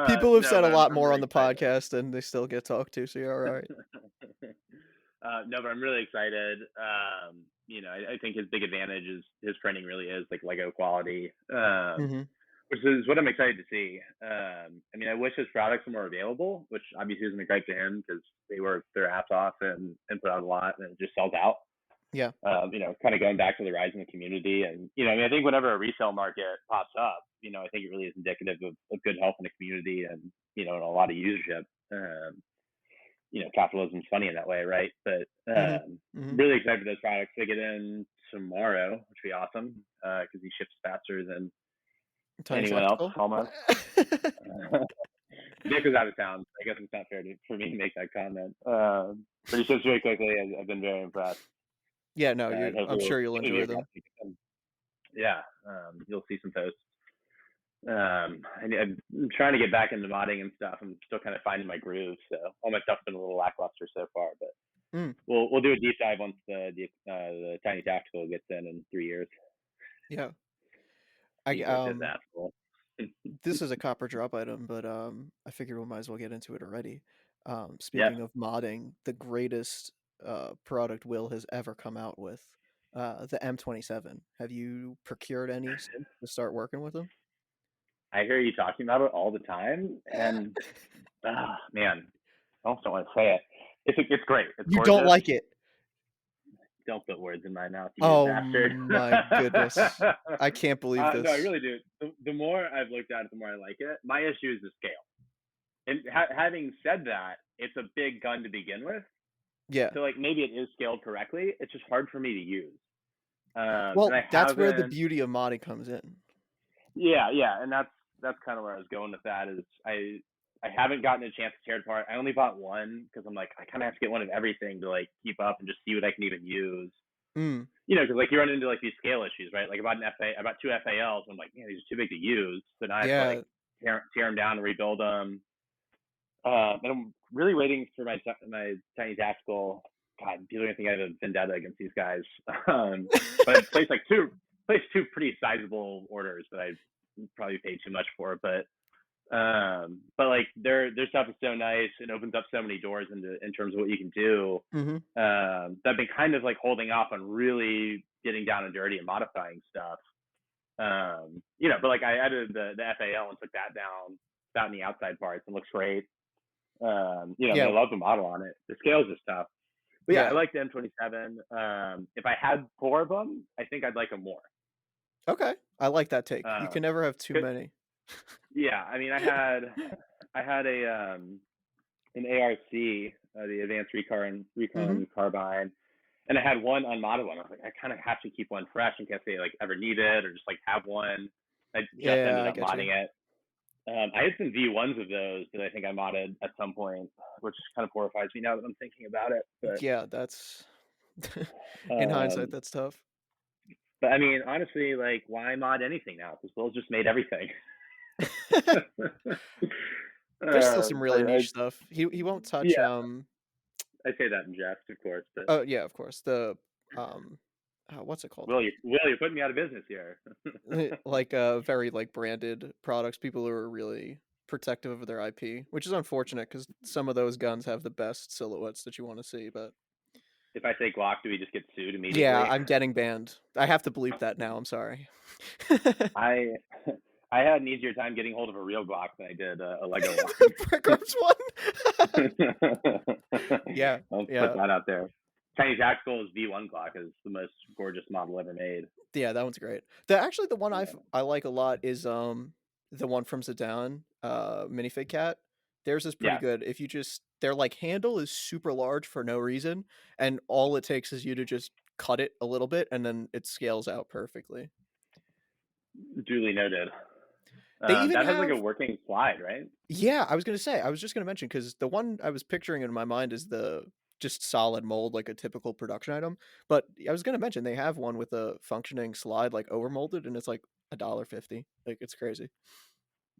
People have No, said a but lot I'm more really on the excited. podcast and they still get talked to, so you're all right. No, but I'm really excited. You know, I think his big advantage is his printing really is like Lego quality, Mhm. which is what I'm excited to see. I mean, I wish his products were more available, which obviously isn't a gripe to him because they work their ass off and put out a lot and it just sells out. Yeah. You know, kind of going back to the rise in the community. And, you know, I mean, I think whenever a resale market pops up, you know, I think it really is indicative of good health in the community and, you know, and a lot of usership. You know, capitalism's funny in that way, right? But Mhm. Mhm. really excited for those products to get in tomorrow, which would be awesome because he ships faster than Tiny anyone else tactical? almost. Nick was out of town. So I guess it's not fair for me to make that comment. But he ships very quickly. I've been very impressed. Yeah, no, And you I'm hopefully, sure you'll it'll be enjoy them. yeah, you'll see some posts. I'm trying to get back into modding and stuff. I'm still kind of finding my groove, so all my stuff's been a little lackluster so far. But Mm, we'll do a deep dive once the tiny tactical gets in 3 years. yeah. I He's like this asshole. this is a copper drop item, but I figured we might as well get into it already. Yeah, Speaking of modding, the greatest product Will has ever come out with, the M27. Have you procured any since to start working with them? I hear you talking about it all the time, and man, I almost don't want to say it. It's great. It's You don't gorgeous. like it. Don't put words in my mouth, you Oh bastard. my goodness. I can't believe No, I this. really do. The more I've looked at it, the more I like it. My issue is the scale. And having said that, it's a big gun to begin with. Yeah. So like maybe it is scaled correctly. It's just hard for me to use. And Well, I that's where the haven't. beauty of modding comes in. Yeah, and that's kind of where I was going with that. Is I haven't gotten a chance to tear it apart. I only bought one because I'm like I kind of have to get one of everything to like keep up and just see what I can even use. Mm, You know, because like you run into like these scale issues, right? Like I bought two FALs. And I'm like, man, these are too big to use. So now I have to like yeah. tear them down and rebuild them. And I'm really waiting for my tiny tactical. God, people are gonna think I have a vendetta against these guys. But I placed two pretty sizable orders that I probably paid too much for. But like their stuff is so nice and opens up so many doors in terms of what you can do. Mhm. That I've been kind of like holding off on really getting down and dirty and modifying stuff. You know, but like I added the FAL and took that down in the outside parts and looks great. You know, I mean, Yeah. I love the model on it. The scales is tough. But yeah, I Yeah. like the M27. If I had 4 of them, I think I'd like them more. Okay. I like that take. You can Um, never have too 'cause- many. yeah, I mean, I had a an ARC the advanced recon Mm-hmm. recon carbine, and I had one unmodded one. I was like, I kind of have to keep one fresh in case they like ever need it or just like have one. I just Yeah, ended I up get modding you. it. I had some V1s of those that I think I modded at some point, which kind of horrifies me now that I'm thinking about it. Yeah, that's in hindsight, Um, that's tough. but I mean, honestly, like, why mod anything now? Because Will's just made everything. There's still some really I niche stuff. He won't touch yeah, I say that in jest, of course, but oh yeah, of course. The um what's it called? Will, you're putting me out of business here. Like very like branded products. People who are really protective of their IP, which is unfortunate because some of those guns have the best silhouettes that you want to see. But If I say Glock, do we just get sued yeah, immediately? I'm getting banned. I have to bleep that now. I'm sorry. I I had an easier time getting hold of a real Glock than I did a Lego one. The Brick Arms one. Yeah, I'll put yeah, that out there. Chinese Tactical's V1 Glock is the most gorgeous model ever made. yeah. That one's great. The one Yeah. I like a lot is the one from Zidane, minifig cat. Theirs is pretty Yeah, good. If you just their like handle is super large for no reason, and all it takes is you to just cut it a little bit, and then it scales out perfectly. duly noted. They even That has like a have working slide, right? yeah, I was gonna say, I was just gonna mention because the one I was picturing in my mind is the just solid mold, like a typical production item. But I was gonna mention they have one with a functioning slide, like overmolded, and it's like $1.50. Like it's crazy.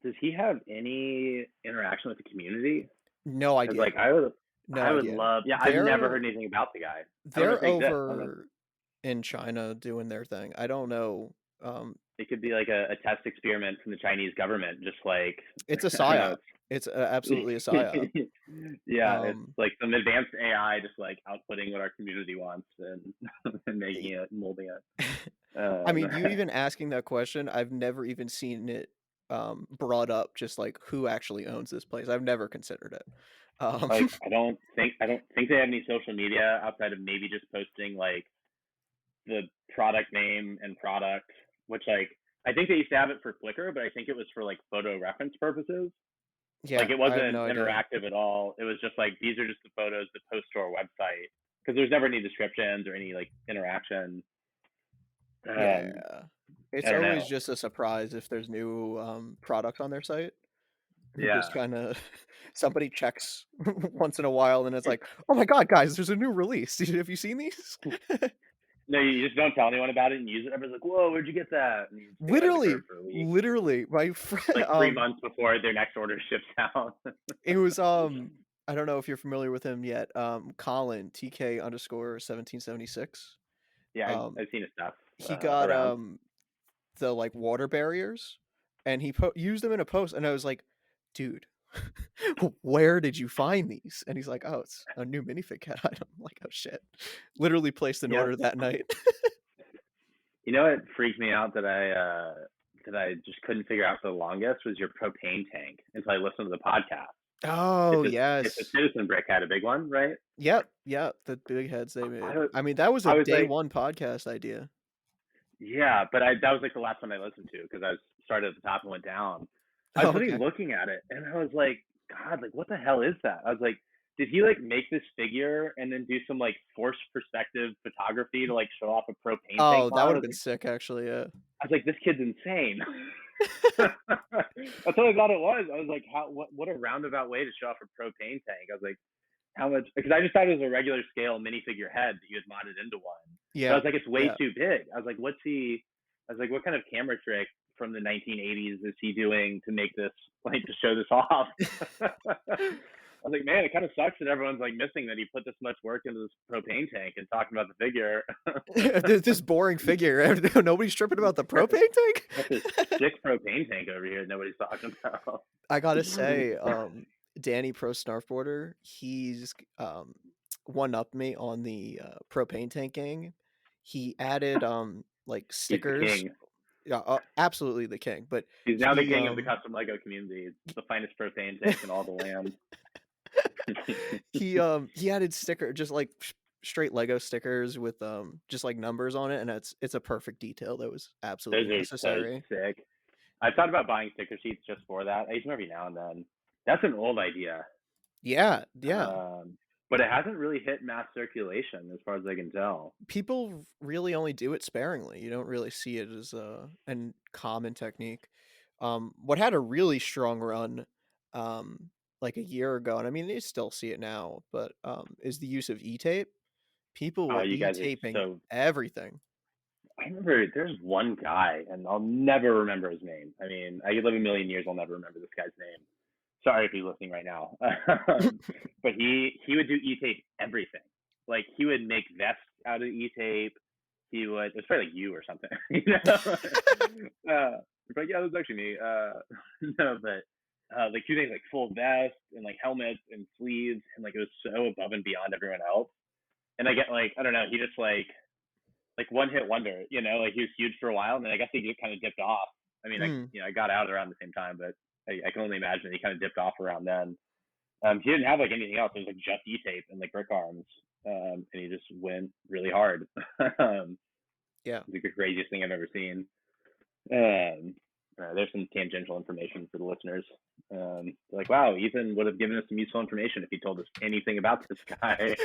Does he have any interaction with the community? No Because idea. like No I would idea. love. Yeah, I've never They're heard anything about the guy. I don't know if they're they exist. I don't know. over in China doing their thing. I don't know. It could be like a test experiment from the Chinese government, just like It's a I don't know. psyop. It's absolutely a psyop. Yeah, it's Um, like some advanced AI just like outputting what our community wants and and making it, molding it. I Um, mean, you even asking that question, I've never even seen it brought up just like who actually owns this place. I've never considered it. Um like I don't think they have any social media outside of maybe just posting like the product name and product, which like I think they used to have it for Flickr, but I think it was for like photo reference purposes. Like yeah, it I have wasn't no idea. interactive at all. It was just like these are just the photos that post to our website because there's never any descriptions or any like interaction. Um, Yeah. I It's don't always know. just a surprise if there's new product on their site. Just Yeah. kind of somebody checks once in a while and it's like, "Oh my god, guys, there's a new release. Have you seen these?" No, you just don't tell anyone about it and use it. Everyone's like, "Whoa, where'd you get that?" And you stay behind the curve Literally, for a week, literally, my friend like 3 months before their next order ships out. it was I don't know if you're familiar with him yet. Colin TK underscore 1776. Yeah, Um I've seen his stuff he got around. the like water barriers and he used them in a post and I was like, dude, where did you find these? And he's like, oh, it's a new minifig cat item. I'm like, oh shit. Literally placed an Yeah, order that night. you know what freaked me out that I just couldn't figure out for the longest was your propane tank until I listened to the podcast. Oh If the yes. Citizen Brick had a big one, right? Yep, yep, the big heads they I made. was I mean, that was a I was day like, one podcast idea. yeah, but I that was like the last one I listened to because I was started at the top and went down. I was Oh, really okay. looking at it and I was like, God, like what the hell is that? I was like, did he like make this figure and then do some like forced perspective photography to like show off a propane tank Oh, that mod? would have been sick actually, yeah. I was like, this kid's insane. That's what I thought it was. I was like, how what a roundabout way to show off a propane tank. I was like, how much? Because I just thought it was a regular scale minifigure head that you had modded into one. But I Yeah, was like, it's way yeah. too big. I was like, what's he? I was like, what kind of camera trick from the 1980s is he doing to make this like to show this off? I was like, man, it kind of sucks that everyone's like missing that he put this much work into this propane tank and talking about the figure. This boring figure. Nobody's tripping about the propane Got this tank. sick propane tank over here that nobody's talking about. I gotta say, Danny Pro Snarfboarder, he's one up me on the propane tank gang. He added like He's the stickers. king. Yeah, absolutely the king. But He's now the he king of the custom Lego community. It's the finest propane tank in all the land. he added sticker just like straight Lego stickers with just like numbers on it, and it's a perfect detail that was Those absolutely are so necessary. sick. I've thought about buying sticker sheets just for that. I use them every now and then. That's an old idea. Yeah, yeah. Um, but it hasn't really hit mass circulation as far as I can tell. People really only do it sparingly. You don't really see it as an common technique. What had a really strong run, like a year ago, and I mean you still see it now, but is the use of e-tape. People Oh, were you guys are e-taping so. everything. I remember there's one guy, and I'll never remember his name. I mean, I could live a million years, I'll never remember this guy's name. Sorry if he's listening right now. But he would do e-tape everything. Like he would make vests out of e-tape. He would. It's probably like you or something. You know. But yeah, that was actually me. No, but like he would make like full vests and like helmets and sleeves, and like it was so above and beyond everyone else. And I get like I don't know. He just like one hit wonder. You know, like he was huge for a while, and then I guess he just kind of dipped off. I mean, Mm. I got out around the same time, but I can only imagine he kind of dipped off around then. He didn't have like anything else. It was like just E-tape and like brick arms, and he just went really hard. Yeah. It's like the craziest thing I've ever seen. There's some tangential information for the listeners. Like, wow, Ethan would have given us some useful information if he told us anything about this guy.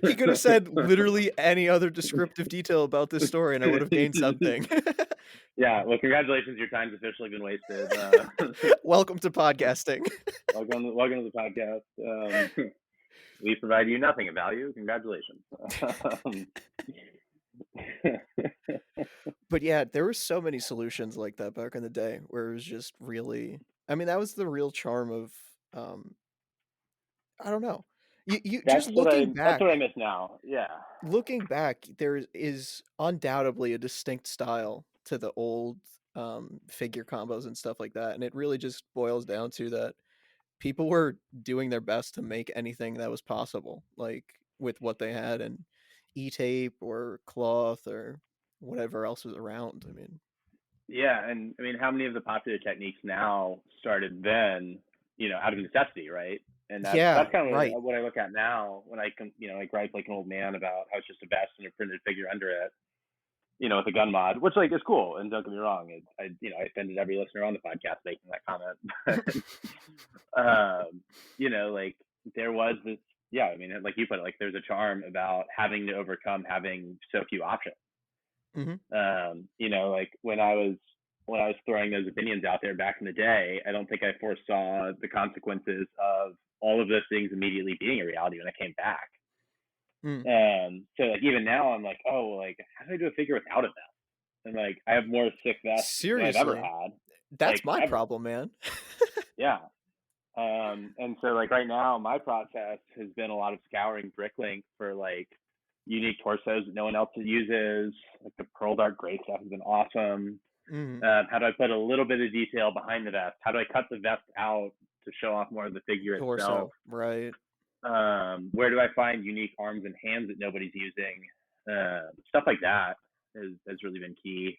He could have said literally any other descriptive detail about this story, and I would have gained something. Yeah, well, congratulations, your time's officially been wasted. Welcome to podcasting. welcome to the podcast. We provide you nothing of value. Congratulations. But yeah, there were so many solutions like that back in the day where it was just really, I mean, that was the real charm of, I don't know. You that's just that's what I miss now. Yeah. looking back, there is undoubtedly a distinct style to the old figure combos and stuff like that, and it really just boils down to that people were doing their best to make anything that was possible, like with what they had, and e-tape or cloth or whatever else was around. I mean, Yeah, and I mean, how many of the popular techniques now started then, out of necessity, right? And that's yeah, kind right. of what I look at now when I can, I gripe like an old man about how it's just a vest and a printed figure under it, with a gun mod, which like is cool. And don't get me wrong, I offended every listener on the podcast making that comment. Like there was this, yeah, I mean, like you put it, like there's a charm about having to overcome having so few options. Hmm. Like when I was throwing those opinions out there back in the day, I don't think I foresaw the consequences of all of those things immediately being a reality when I came back. So like even now I'm like, oh, like how do I do a figure without a vest? And like I have more sick vests than I've ever Seriously, had, that's like my ever. problem, man. Yeah. And so like right now my process has been a lot of scouring Bricklink for like unique torsos that no one else uses. Like the Pearl Dark Gray stuff has been awesome. How do I put a little bit of detail behind the vest? How do I cut the vest out to show off more of the figure itself? Torso, right. Where do I find unique arms and hands that nobody's using? Stuff like that has really been key.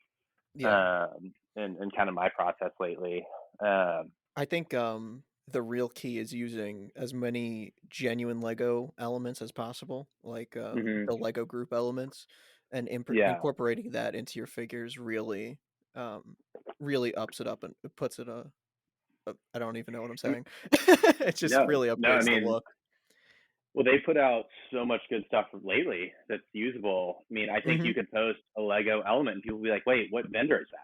Yeah. In kind of my process lately. I think the real key is using as many genuine Lego elements as possible, like Mm-hmm. the Lego group elements, and Yeah. incorporating that into your figures really, really ups it up and it puts it I don't even know what I'm saying. It just really No, I upgrades the mean, look. well, they put out so much good stuff lately that's usable. I mean, I think Hmm. you could post a Lego element and people will be like, wait, what vendor is that?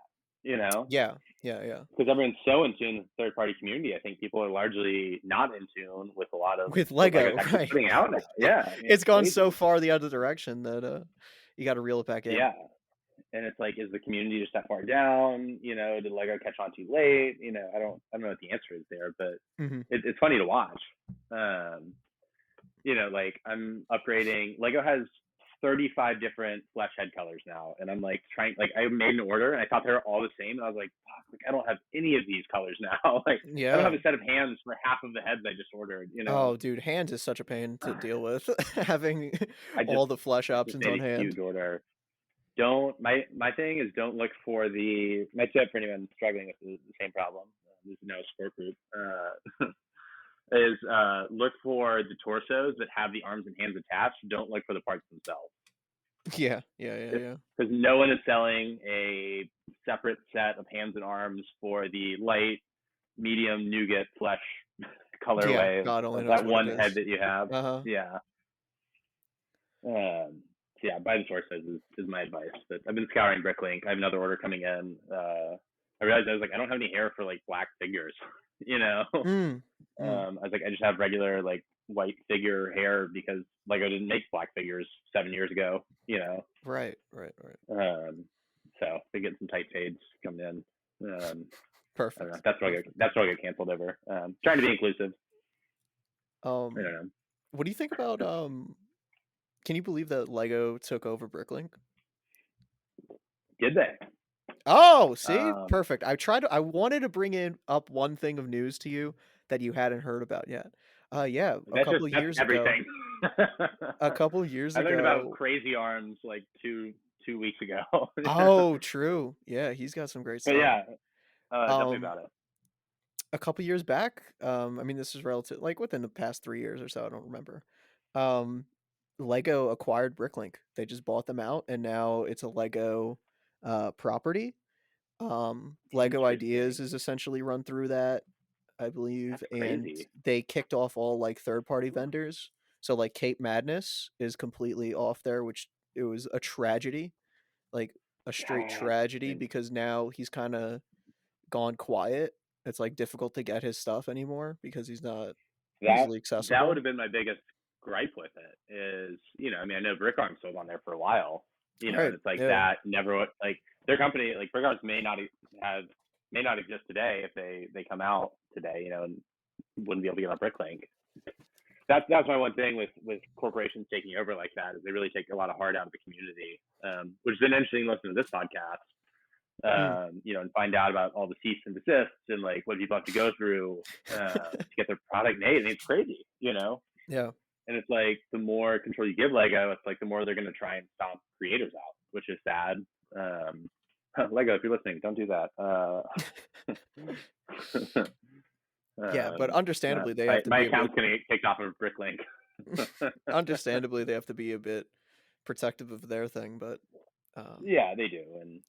Yeah, yeah. Because everyone's so in tune with the third party community. I think people are largely not in tune with a lot of With what Lego, Lego's actually right? putting out now. Yeah. I mean, It's gone crazy. so far the other direction that you got to reel it back in. Yeah. And it's like, is the community just that far down? Did Lego catch on too late? I don't know what the answer is there, but Hmm. it's funny to watch. Like I'm upgrading. Lego has 35 different flesh head colors now, and I'm like I made an order and I thought they were all the same, and I was like, fuck, like I don't have any of these colors now. Like I don't Yeah. have a set of hands for half of the heads I just ordered. Oh, dude, hands is such a pain to deal with. Having all the flesh Just options made on a huge hand. order. Don't my thing is don't look for my tip for anyone struggling with the same problem. This is no sport group. Is look for the torsos that have the arms and hands attached. Don't look for the parts themselves. Yeah. Because no one is selling a separate set of hands and arms for the light, medium nougat flesh Yeah, colorway God only of knows that what it one head is. that you have. Uh-huh. Yeah. So yeah, buy the source size is my advice. But I've been scouring Bricklink. I have another order coming in. I realized I was like, I don't have any hair for like black figures, you know. Mm. Mm. I was like, I just have regular like white figure hair because Lego didn't make black figures 7 years ago, you know. Right, right, right. So they get some tight fades coming in. I don't know. Perfect. Perfect. That's what I get canceled over. Trying to be inclusive. I Um, don't know. what do you think about can you believe that Lego took over Bricklink? Did they? Oh, see? Um, Perfect. I wanted to bring in up one thing of news to you that you hadn't heard about yet. Yeah, that's everything. a couple years I learned about ago. Crazy Arms like two weeks ago. Oh, true. Yeah, he's got some great But stuff. yeah, definitely Um, about it. a couple years back, I mean, this is relative, like within the past 3 years or so, I don't remember. Um, Lego acquired Bricklink. They just bought them out, and now it's a Lego property. Lego Ideas Interesting. is essentially run through that, I That's believe, and crazy. they kicked off all like third-party vendors. So like Cape Madness is completely off there, which it was a tragedy, like a straight God, tragedy, and because now he's kind of gone quiet. It's like difficult to get his stuff anymore because he's not that easily that would accessible. have been my biggest gripe with it. Is I mean, I know Brick Arms was on there for a while, and Right. it's like Yeah. that never would like their company like Brick Arms have may not exist today if they come out today, and wouldn't be able to get on Bricklink. That's my one thing with corporations taking over like that is they really take a lot of heart out of the community, which has been interesting to listen to this podcast, Mm. and find out about all the cease and desists and like what people have to go through to get their product made. And it's crazy. Yeah. And it's like the more control you give Lego, it's like the more they're going to try and stomp creators out, which is sad. Lego, if you're listening, don't do that. Yeah, but understandably they my have to my be a bit account's going to get kicked off of Bricklink. understandably they have to be a bit protective of their thing, but Yeah, they do. And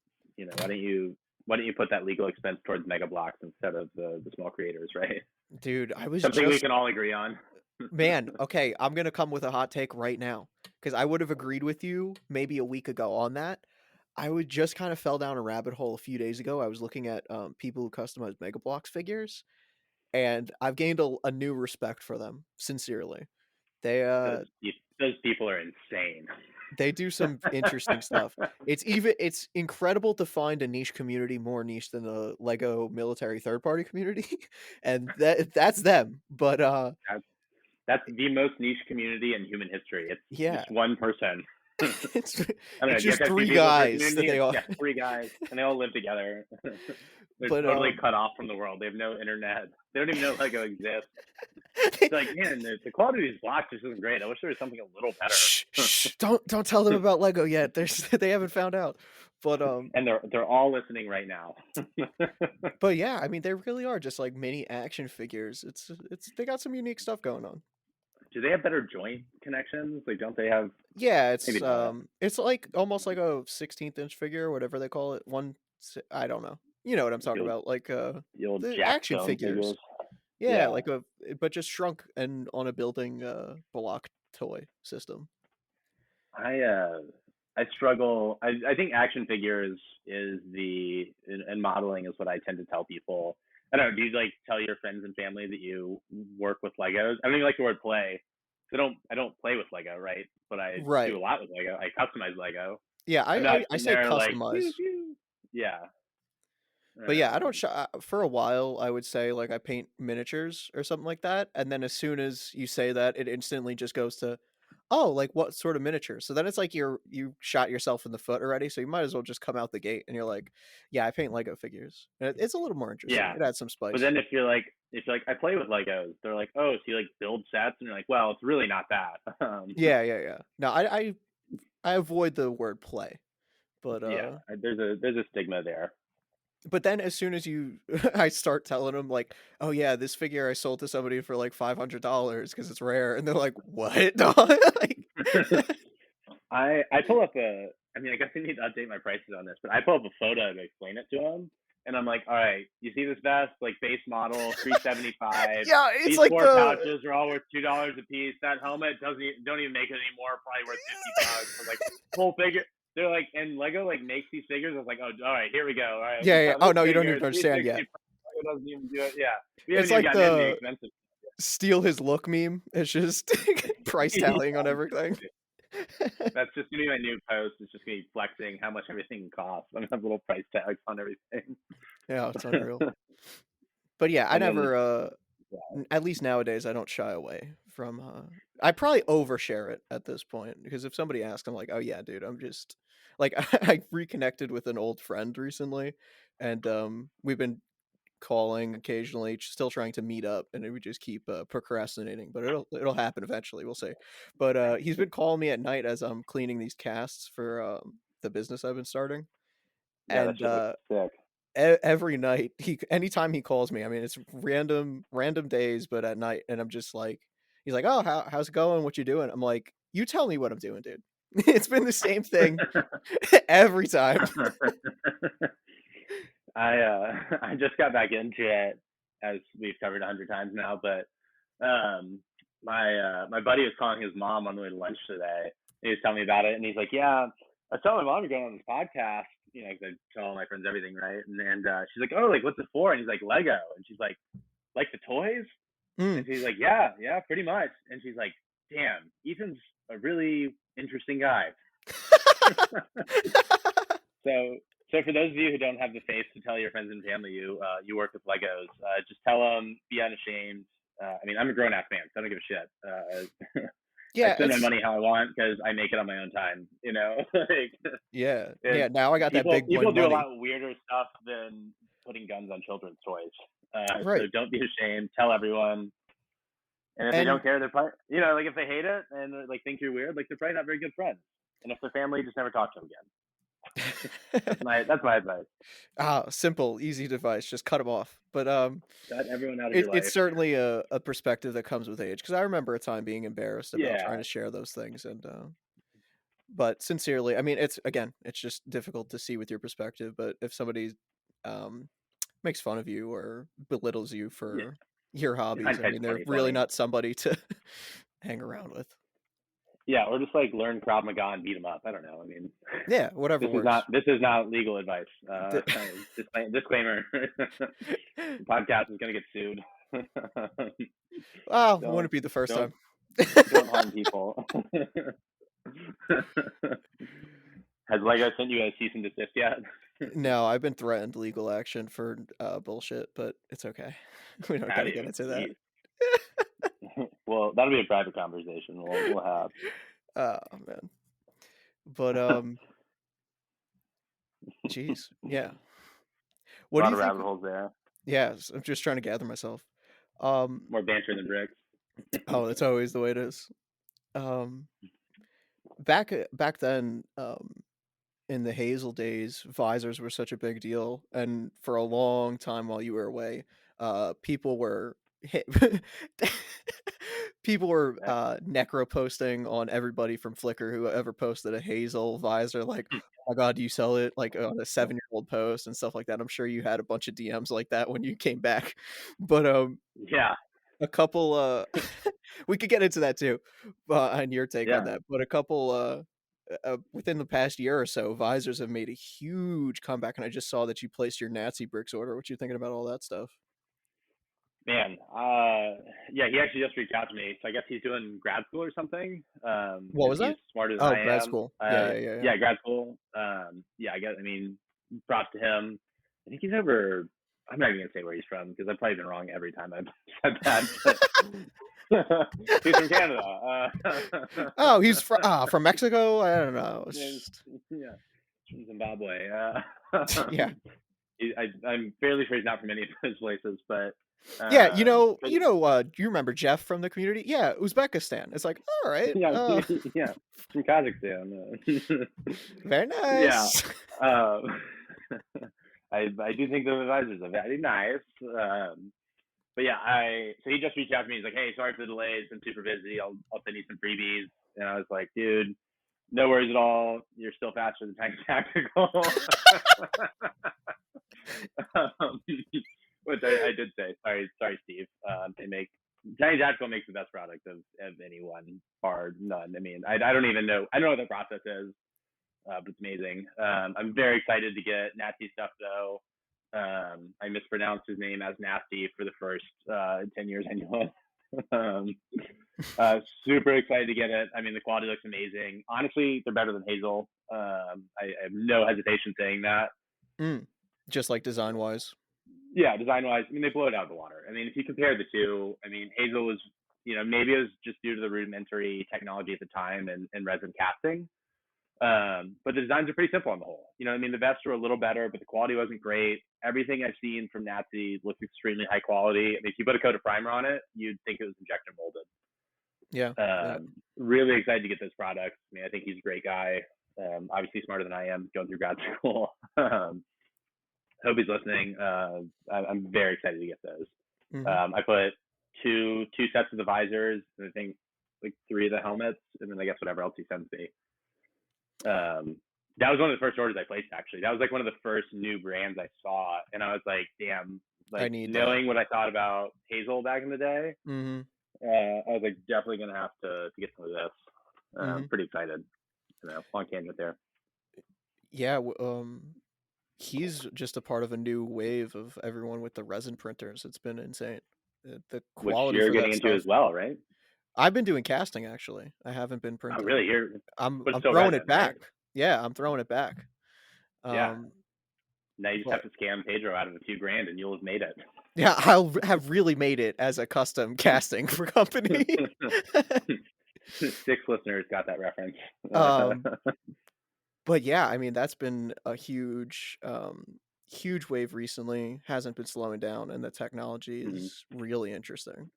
why don't you put that legal expense towards mega blocks instead of the small creators, right? dude, I was Something we just can all agree on. man, okay, I'm gonna come with a hot take right now because I would have agreed with you maybe a week ago on that. I would just kind of fell down a rabbit hole a few days ago. I was looking at people who customize Mega Bloks figures, and I've gained a new respect for them. Sincerely, they those those people are insane. they do some interesting stuff. It's incredible to find a niche community more niche than the Lego military third party community, and that's them. But that's, that's the most niche community in human history. It's yeah, just one person. I it's don't know. it's Do you have just to have two three people per guys that community? they It's, all. yeah, three guys, and they all live together. They're But totally cut off from the world. They have no internet. They don't even know Lego exists. It's like, man, the quality of these blocks just isn't great. I wish there was something a little shh, better. shh, don't tell them about Lego yet. They haven't found out. But And they're all listening right now. but yeah, I mean they really are just like mini action figures. It's they got some unique stuff going on. Do they have better joint connections? Like, don't they have? Yeah, Maybe not. it's like almost like a 16th inch figure, whatever they call it. I don't know. You know what I'm The talking old, about, like the old the Jack action Stone figures. figures. Yeah, Yeah, like but just shrunk and on a building block toy system. I struggle. I think action figures is and modeling is what I tend to tell people. I don't know. Do you like tell your friends and family that you work with Legos? I don't even like the word play. I don't play with Lego, right? But I do Right. a lot with Lego. I customize Lego. Yeah, I'm not I sitting say there like customize. pew, pew. Yeah. But yeah, I don't Um, for a while I would say like I paint miniatures or something like that, and then as soon as you say that, it instantly just goes to, oh, like what sort of miniature? So then it's like you shot yourself in the foot already, so you might as well just come out the gate and you're like, yeah, I paint Lego figures. And it's a little more interesting. yeah. It adds some But spice. then if you're like I play with Legos, they're like, oh, so you like build sets, and you're like, well, it's really not that. Yeah, yeah, yeah. No, I avoid the word play, but Yeah, there's a stigma there. then as soon as you I start telling them like, oh yeah, this figure I sold to somebody for like $500 because it's rare, and they're like, what? Like, I pull up a. I mean, I guess I need to update my prices on this, but I pull up a photo to explain it to them, And I'm like, all right, you see this vest, like base model, 375. Yeah, it's These like four the pouches are all worth $2 a piece. That helmet don't even make it anymore. Probably worth $50. I'm like, whole figure. They're like, and Lego like makes these figures. I was like, oh, all right, here we go. All right, yeah. this Oh no, you don't figure even is understand yet. 360. Lego doesn't even do it. Yeah, we It's haven't even like gotten into the the expensive. steal his look meme. It's just price tallying on everything. That's just gonna be my new post. It's just gonna be flexing how much everything costs. I'm gonna have little price tags on everything. Yeah, it's unreal. But yeah, I And then never yeah. at least nowadays I don't shy away from I probably overshare it at this point because if somebody asks I'm like, "Oh yeah, dude, I'm just like I reconnected with an old friend recently and we've been calling occasionally, still trying to meet up and we just keep procrastinating, but it'll happen eventually, we'll see. But he's been calling me at night as I'm cleaning these casts for the business I've been starting. Yeah, that And shit looks sick. every night anytime he calls me, I mean it's random days but at night and I'm just like he's like, oh, how's it going, what you doing? I'm like, you tell me what I'm doing, dude. It's been the same thing every time. I just got back into it as we've covered 100 times now, but my buddy was calling his mom on the way to lunch today. He was telling me about it, and he's like, "Yeah, I was telling my mom you're going on this podcast, you know, because I tell all my friends everything, right?" And she's like, "Oh, like what's it for?" And he's like, "Lego," and she's like the toys?" Mm. And she's like, "Yeah, pretty much." And she's like, "Damn, Ethan's a really interesting guy." So, so for those of you who don't have the face to tell your friends and family you work with Legos, just tell them, be unashamed. I mean, I'm a grown ass man, so I don't give a shit. I Yeah, spend my it's money how I want because I make it on my own time. You know, like yeah, now I got that big boy people do a money. lot weirder stuff than putting guns on children's toys. So Right. don't be ashamed. Tell everyone. And if they And don't care, they're probably, you know, like if they hate it and like think you're weird, like they're probably not very good friends. And if they're family, just never talk to them again. That's my advice. simple, easy device, just cut them off. But Cut everyone out of your it's life. certainly a perspective that comes with age because I remember a time being embarrassed about trying Yeah, to share those things and but sincerely, I mean, it's just difficult to see with your perspective, but if somebody um makes fun of you or belittles you yeah. for your hobbies, I Hindsight's mean, they're really 20/20. not somebody to hang around with. Yeah, or just like learn Krav Maga and beat them up. I don't know. I mean, Yeah, whatever works. this is not legal advice. D- Disclaimer: the podcast is gonna get sued. Oh, don't wouldn't be the first don't time. don't harm people. Has Lego sent you a cease and desist yet? No, I've been threatened legal action for bullshit, but it's okay. We don't got Have to get you? into that. Well, that'll be a private conversation. We'll have. Oh man. But geez, yeah. A What do lot you of think? rabbit holes there. Yeah, I'm just trying to gather myself. Um, More banter than bricks. oh, that's always the way it is. Um, back then, in the Hazel days, visors were such a big deal, and for a long time while you were away, people were hit, people were Yeah. necro posting on everybody from Flickr who ever posted a Hazel visor, like, "Oh my God, do you sell it?" Like on a 7-year-old post and stuff like that. I'm sure you had a bunch of DMs like that when you came back, but Yeah. a couple we could get into that too, and your take on Yeah. that. But a couple within the past year or so, visors have made a huge comeback, and I just saw that you placed your Nazi bricks order. What you thinking about all that stuff? Man, yeah, he actually just reached out to me. So I guess he's doing grad school or something. What Because was he's that? smarter than Oh, I grad am. school. Yeah. Yeah, grad school. Yeah, I guess. I mean, props to him. I think he's over. I'm not even gonna say where he's from because I've probably been wrong every time I've said that. But he's from Canada. Oh, he's from Mexico. I don't know. It's Yeah, just yeah, from Zimbabwe. yeah, I'm fairly sure he's not from any of those places, but yeah. but Do you remember Jeff from the community? Yeah, Uzbekistan. It's like, all right, yeah, yeah, from Kazakhstan. very Yeah, nice. um, I do think the advisors are very nice. But yeah, so he just reached out to me. He's like, "Hey, sorry for the delay. It's been super busy. I'll send you some freebies." And I was like, "Dude, no worries at all. You're still faster than Tiny Tactical. um, which I did say. Sorry, Steve. They make Tiny Tactical makes the best product of anyone, bar none. I mean, I don't even know. I don't know what the process is, but it's amazing. I'm very excited to get Nasty stuff though. I mispronounced his name as Nasty for the first 10 years I knew it. Super excited to get it. I mean, the quality looks amazing. Honestly, they're better than Hazel. I have no hesitation saying that. Just like design wise. Yeah, design wise, I mean, they blow it out of the water. I mean, if you compare the two, I mean, Hazel was, maybe it was just due to the rudimentary technology at the time and resin casting. But the designs are pretty simple on the whole. I mean, the vests were a little better, but the quality wasn't great. Everything I've seen from Nazi looks extremely high quality. I mean, if you put a coat of primer on it, you'd think it was injection molded. Yeah. Really excited to get this product. I mean, I think he's a great guy. Obviously smarter than I am, going through grad school. Hope he's listening. I'm very excited to get those. Mm-hmm. I put two sets of the visors, and I think like 3 of the helmets, and then I guess whatever else he sends me. That was one of the first orders I placed. Actually, that was like one of the first new brands I saw, and I was like, damn. Like, knowing what I thought about Hazel back in the day, I was like, definitely gonna have to get some of this. Pretty excited. Long tangent there. Yeah. He's just a part of a new wave of everyone with the resin printers. It's been insane. The quality Which you're for getting that into stuff. as well, right? I've been doing casting actually. I haven't been printing. Oh, really? I'm throwing it back. Right? Yeah, I'm throwing it back. Yeah. Now you just have to scam Pedro out of a few grand, and you'll have made it. Yeah, I'll have really made it as a custom casting for company. 6 listeners got that reference. But yeah, I mean, that's been a huge wave recently. Hasn't been slowing down, and the technology is really interesting.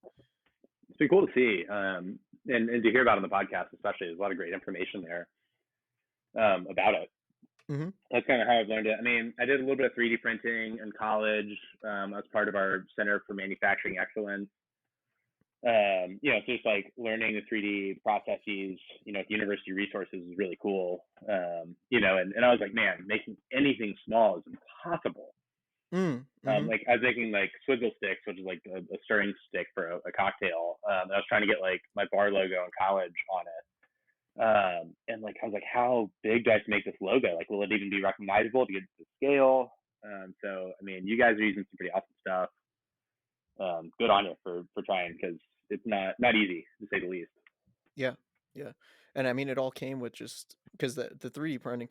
It's been cool to see, and to hear about on the podcast, especially. There's a lot of great information there about it. Mm-hmm. That's kind of how I've learned it. I mean, I did a little bit of 3D printing in college. I was part of our Center for Manufacturing Excellence. So just like learning the 3D processes, with university resources is really cool. And I was like, man, making anything small is impossible. Like I was making like swizzle sticks, which is like a stirring stick for a cocktail. I was trying to get like my bar logo in college on it. And like I was like, how big do I have to make this logo? Like, will it even be recognizable to get to the scale? So I mean, you guys are using some pretty awesome stuff. Good on you for trying, because it's not easy, to say the least. Yeah, and I mean, it all came with just because the 3D printing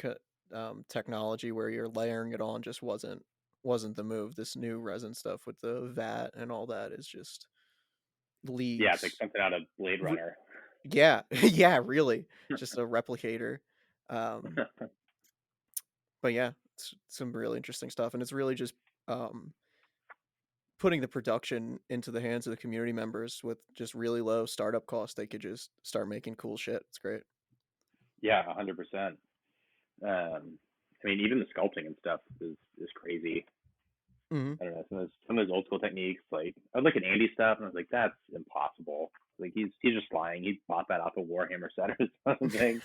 technology where you're layering it on just wasn't the move. This new resin stuff with the vat and all that is just leagues. Yeah, it's like something out of Blade Runner. Yeah, yeah, really, just a replicator. But yeah, it's some really interesting stuff, and it's really just putting the production into the hands of the community members with just really low startup costs. They could just start making cool shit. It's great. Yeah, 100%. I mean, even the sculpting and stuff is crazy. Mm-hmm. I don't know, some of those old school techniques. Like I was looking at Andy stuff, and I was like, that's impossible. Like he's just lying. He bought that off a Warhammer set or something.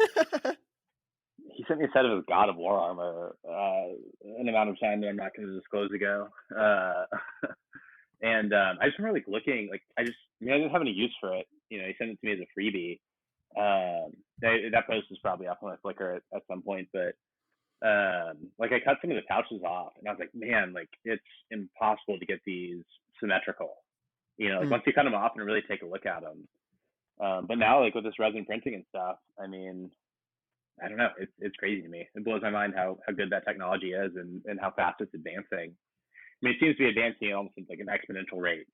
He sent me a set of his God of War armor an amount of time that I'm not going to disclose ago. And I just remember like looking, like I didn't have any use for it. He sent it to me as a freebie. That post is probably up on my Flickr at some point, but like I cut some of the pouches off, and I was like, man, like it's impossible to get these symmetrical. Like once you cut them off and really take a look at them. But now, like with this resin printing and stuff, I mean, I don't know, it's crazy to me. It blows my mind how good that technology is and how fast it's advancing. I mean, it seems to be advancing almost at like an exponential rate,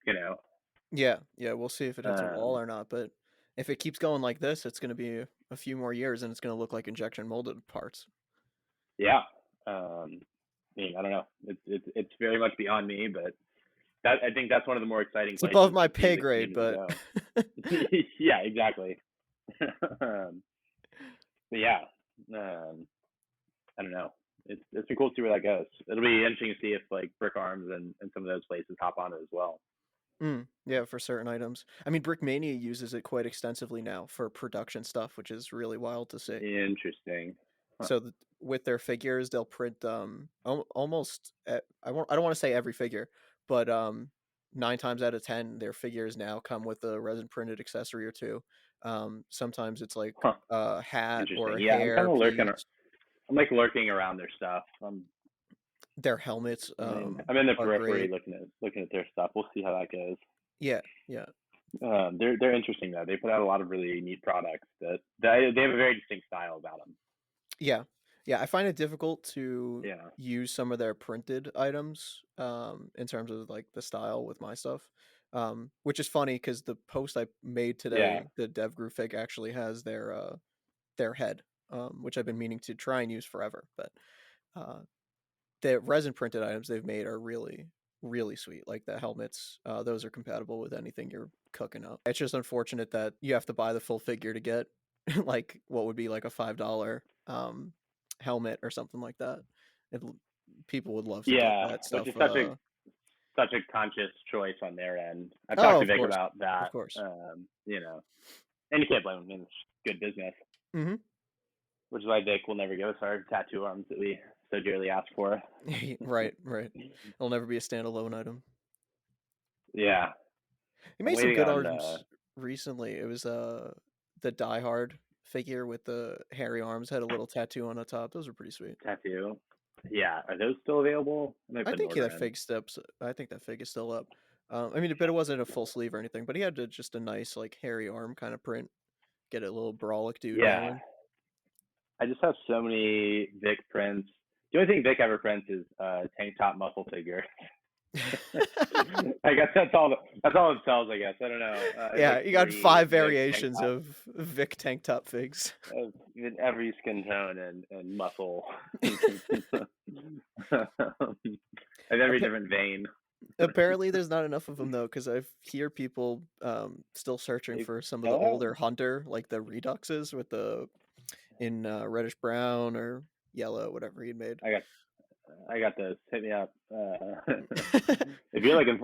Yeah, we'll see if it hits a wall or not, but if it keeps going like this, it's going to be a few more years, and it's going to look like injection molded parts. Yeah. I mean, I don't know. It's very much beyond me, but I think that's one of the more exciting. It's above my pay grade, but yeah, exactly. But yeah, I don't know. It's been cool to see where that goes. It'll be interesting to see if like Brick Arms and some of those places hop on it as well. Yeah, for certain items. I mean, Brickmania uses it quite extensively now for production stuff, which is really wild to see. Interesting. Huh. So with their figures, they'll print almost I don't want to say every figure, but 9 times out of 10, their figures now come with a resin printed accessory or two. Sometimes it's like Huh. a hat or Interesting. a Yeah, I'm kind hair of lurking. piece. I'm like lurking around their stuff. Their helmets I'm in the are periphery great. looking at their stuff. We'll see how that goes. Yeah, yeah. They're interesting though. They put out a lot of really neat products that they have a very distinct style about them. Yeah. Yeah, I find it difficult to Yeah. use some of their printed items in terms of like the style with my stuff. Which is funny because the post I made Yeah. today, the dev group fig actually has their head, which I've been meaning to try and use forever. But uh, the resin printed items they've made are really, really sweet. Like the helmets, those are compatible with anything you're cooking up. It's just unfortunate that you have to buy the full figure to get like what would be like a $5 helmet or something like that. It, people would love to get Yeah. that Which is stuff. such a conscious choice on their end. I've talked Oh, to of Vic course, about of that. course. And you can't blame them. I mean, it's good business, Hmm. which is why Vic will never give us our tattoo arms that we so dearly asked for. Right, right. It'll never be a standalone item. Yeah. He I'm made some waiting good on items recently. It was the Die Hard figure with the hairy arms had a little tattoo on the top. Those were pretty sweet. tattoo. Yeah. Are those still available? I might I put an think order that in. fig steps. I think that fig is still up. I mean, but it wasn't a full sleeve or anything. But he had just a nice like hairy arm kind of print. Get a little brawlic dude Yeah. going. I just have so many Vic prints. The only thing Vic ever prints is tank top muscle figure. I guess that's all it sells. I guess I don't know. It's Yeah, like you got three five Vic tank variations top of Vic tank top figs. in every skin tone and muscle, and every Appa- different vein. Apparently, there's not enough of them though, because I hear people still searching They for some of the sell out. older Hunter, like the Reduxes with the in reddish brown or yellow, whatever he made. I got I got those. Hit me up. If you're looking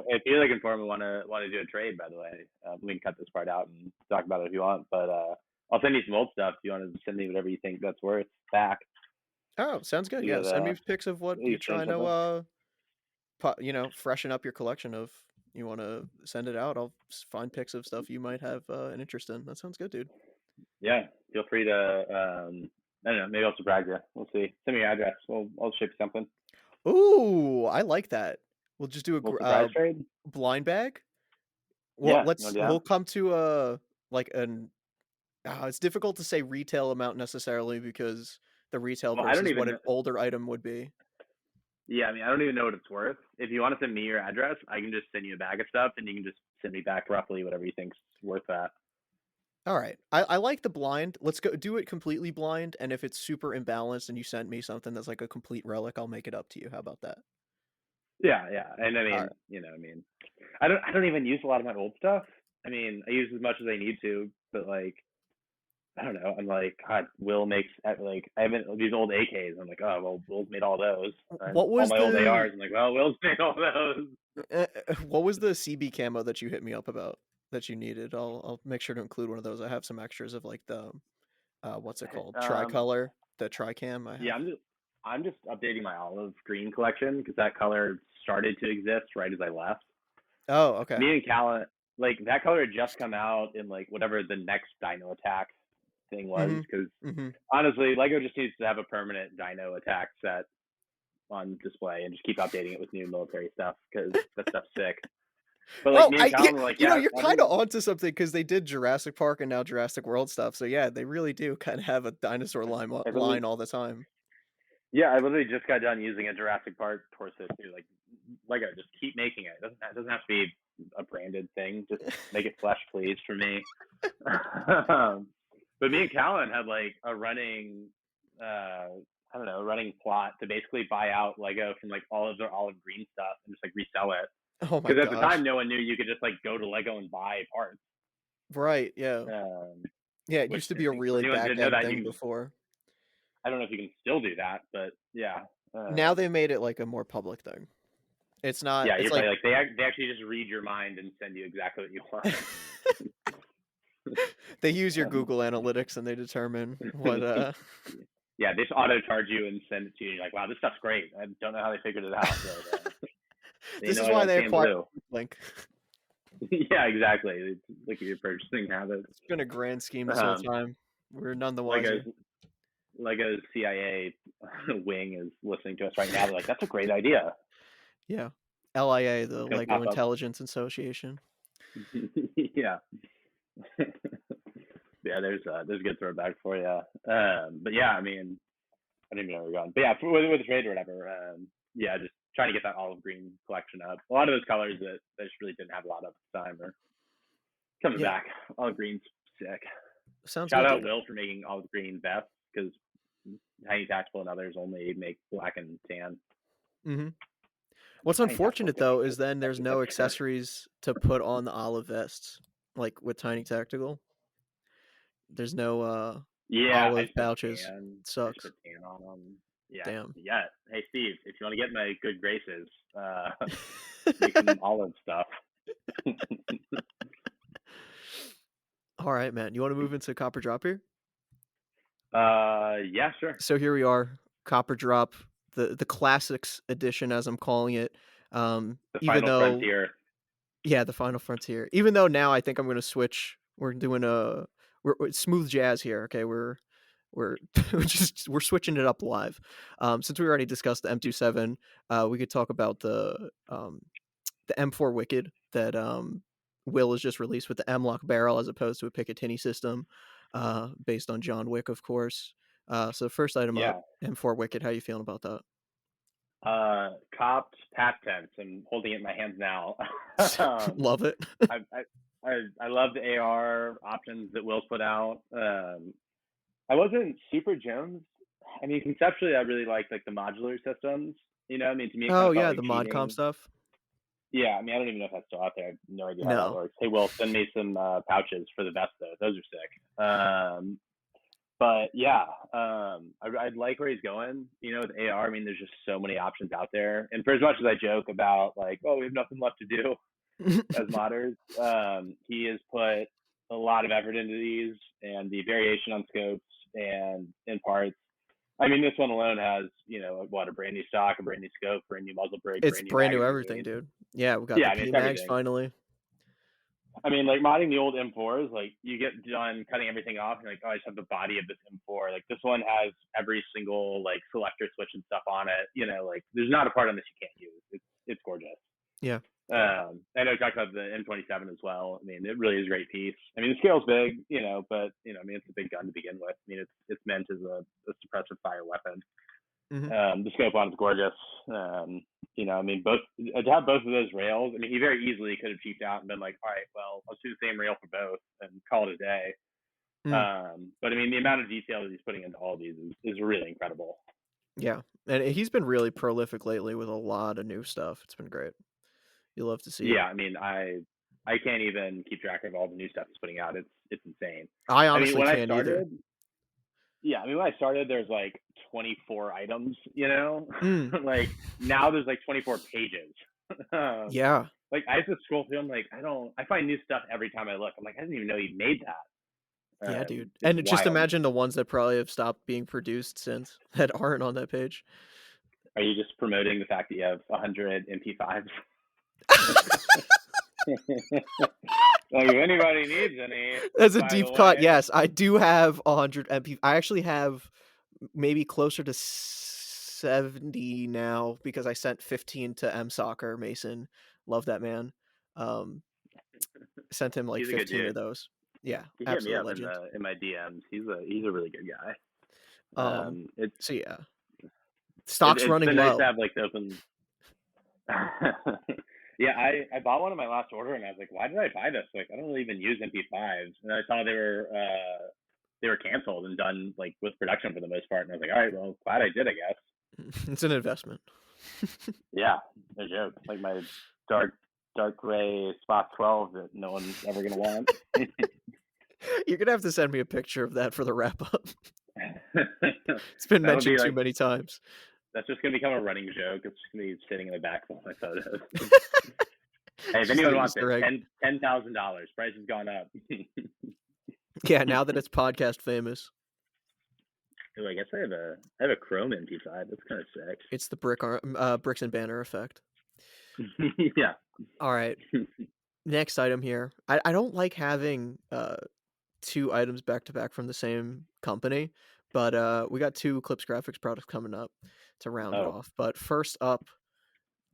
for them, want to do a trade, by the way, we can cut this part out and talk about it if you want. But I'll send you some old stuff. If you want to send me whatever you think that's worth back. Oh, sounds good. You Yeah, got send me pics of what you you're send trying to something. freshen up your collection of. You want to send it out? I'll find pics of stuff you might have an interest in. That sounds good, dude. Yeah, feel free to. I don't know. Maybe I'll surprise you. We'll see. Send me your address. I'll ship you something. Ooh, I like that. We'll just do a We'll surprise trade. blind bag. Well, Yeah, you want to do we'll that? come to a like an. It's difficult to say retail amount necessarily because the retail Well, I don't versus what even an know. older item would be. Yeah, I mean, I don't even know what it's worth. If you want to send me your address, I can just send you a bag of stuff, and you can just send me back roughly whatever you think's worth that. All right. I like the blind. Let's go do it completely blind. And if it's super imbalanced and you send me something that's like a complete relic, I'll make it up to you. How about that? Yeah, yeah. And I All mean, right. I don't even use a lot of my old stuff. I mean, I use as much as I need to, but like, I don't know. I'm like, God, Will makes like I haven't these old AKs. I'm like, oh well, Will's made all those. And What all was my old the ARs. I'm like, well, Will's made all those. what was the CB camo that you hit me up about that you needed? I'll make sure to include one of those. I have some extras of like the what's it called? Um, Tricolor, the tricam I yeah, have. I'm just updating my olive green collection because that color started to exist right as I left. Oh, okay. Me and Callan, like that color had just come out in like whatever the next Dino Attack thing was. Mhm. Because Mhm. honestly, Lego just needs to have a permanent Dino Attack set on display and just keep updating it with new military stuff because that stuff's sick. But like Well, me and Callan were like, yeah, you're kind of every onto something because they did Jurassic Park and now Jurassic World stuff. So yeah, they really do kind of have a dinosaur I line literally all the time. yeah, I literally just got done using a Jurassic Park torso too. Like Lego, just keep making it. It doesn't have to be a branded thing. Just make it flesh, please, for me. But me and Callan had like a running, I don't know, a running plot to basically buy out Lego from like all of their olive green stuff and just like resell it. Oh my Because at the time, gosh. no one knew you could just like go to Lego and buy parts. Right, yeah. Um, Yeah, it which used to I be a think for really anyone who back didn't know end that, you thing can just before. I don't know if you can still do that, but yeah. Now they made it like a more public thing. It's not. Yeah, It's you're like probably like they actually just read your mind and send you exactly what you want. they use your Google Analytics and they determine what. Yeah, they just auto charge you and send it to you. And you're like, wow, this stuff's great. I don't know how they figured it out, but they This know is I why like they Tan acquired Blue. Link. Yeah, exactly. It's look at your purchasing habits. It's been a grand scheme this whole time. We're none the wiser. Lego's CIA wing is listening to us right now. They're like, that's a great idea. Yeah. LIA, the It's gonna Lego pop up. Intelligence Association. Yeah. Yeah, there's a good throwback for you. But yeah, I mean, I didn't even know where we're going. But yeah, with the trade or whatever, yeah, just trying to get that olive green collection up. A lot of those colors that just really didn't have a lot of time are coming back. Olive green's sick. Sounds Shout good, out dude. Will for making olive green vests, because Tiny Tactical and others only make black and tan. Mm-hmm. What's Tiny unfortunate Tactical though is then there's no accessories to put on the olive vests, like with Tiny Tactical. There's no Yeah, I olive just put pouches. tan. I just Sucks. put tan on them. Yeah, Damn. yeah. Hey Steve, if you want to get my good graces, make some olive stuff. All right, man. You want to move into Copper Drop here? Yeah, sure. So here we are, Copper Drop, the classics edition, as I'm calling it. The Even final though, frontier. yeah, the final frontier. Even though now I think I'm gonna switch. We're doing we're smooth jazz here. Okay, we're we're we're switching it up live. Since we already discussed the M27, we could talk about the M4 Wicked that Will has just released with the M-Lock barrel as opposed to a Picatinny system, based on John Wick, of course. So first item up, M4 Wicked. How you feeling about that? Copped pack tents. I'm holding it in my hands now. Love it. I love the AR options that Will's put out. I wasn't super Jones. I mean, conceptually, I really liked like the modular systems. You know, I mean, to me, it kind Oh of felt yeah, like the cheating. ModCom stuff. Yeah, I mean, I don't even know if that's still out there. I have no idea how No. that works. Hey, Will, send me some pouches for the vest though. Those are sick. But yeah, I like where he's going. You know, with AR, I mean, there's just so many options out there. And for as much as I joke about like, oh, we have nothing left to do as modders, he has put a lot of effort into these, and the variation on scopes and in parts. I mean, this one alone has, you know, what, a brand new stock, a brand new scope, brand new muzzle brake, It's brand new new everything, dude. Yeah, we got Yeah, the I mean, it's PMags everything. finally. I mean, like modding the old M4s, like you get done cutting everything off, and you're like, oh, I just have the body of this M4. Like this one has every single like selector switch and stuff on it. You know, like there's not a part on this you can't use. It's gorgeous. Yeah. I know we talked about the M27 as well. I mean, it really is a great piece. I mean, the scale's big, you know, but you know, I mean, it's a big gun to begin with. I mean, it's meant as a suppressive fire weapon. Mm-hmm. The scope on is gorgeous. You know, I mean, to have both of those rails, I mean, he very easily could have cheaped out and been like, all right, well, let's do the same rail for both and call it a day. But I mean, the amount of detail that he's putting into all of these is really incredible. Yeah, and he's been really prolific lately with a lot of new stuff. It's been great. You love to see it. Yeah, I mean, I can't even keep track of all the new stuff he's putting out. It's insane. I honestly mean, can't either. Yeah, I mean, when I started, there's like 24 items, you know? Like, now there's like 24 pages. Yeah. Like, I have to scroll through, I'm like, I find new stuff every time I look. I'm like, I didn't even know he made that. Yeah, dude. And wild. Just imagine the ones that probably have stopped being produced since that aren't on that page. Are you just promoting the fact that you have 100 MP5s? Like, if anybody needs any. That's a deep cut. Yes, I do have 100 MP. I actually have maybe closer to 70 now because I sent 15 to M Soccer Mason. Love that man. Sent him like 15 of those. Yeah, he absolute hit me up legend. in my DMs. He's a really good guy. So yeah, stock's running been low. Nice to have like the open. Yeah, I bought one in my last order, and I was like, why did I buy this? Like, I don't really even use MP5s, and I saw they were canceled and done like with production for the most part, and I was like, all right, well, glad I did, I guess. It's an investment. Yeah, no joke. Like my dark gray Spot 12 that no one's ever gonna want. You're gonna have to send me a picture of that for the wrap up. It's been mentioned too many times. That's just gonna become a running joke. It's just gonna be sitting in the back of all my photos. Hey, if Just anyone an wants it, Easter egg. $10,000. Price has gone up. Yeah, now that it's podcast famous. Ooh, I guess I have a Chrome MP5. That's kind of sick. It's the bricks and banner effect. Yeah. All right. Next item here. I don't like having two items back to back from the same company, but we got two Eclipse Graphics products coming up to round it Oh. off. But first up,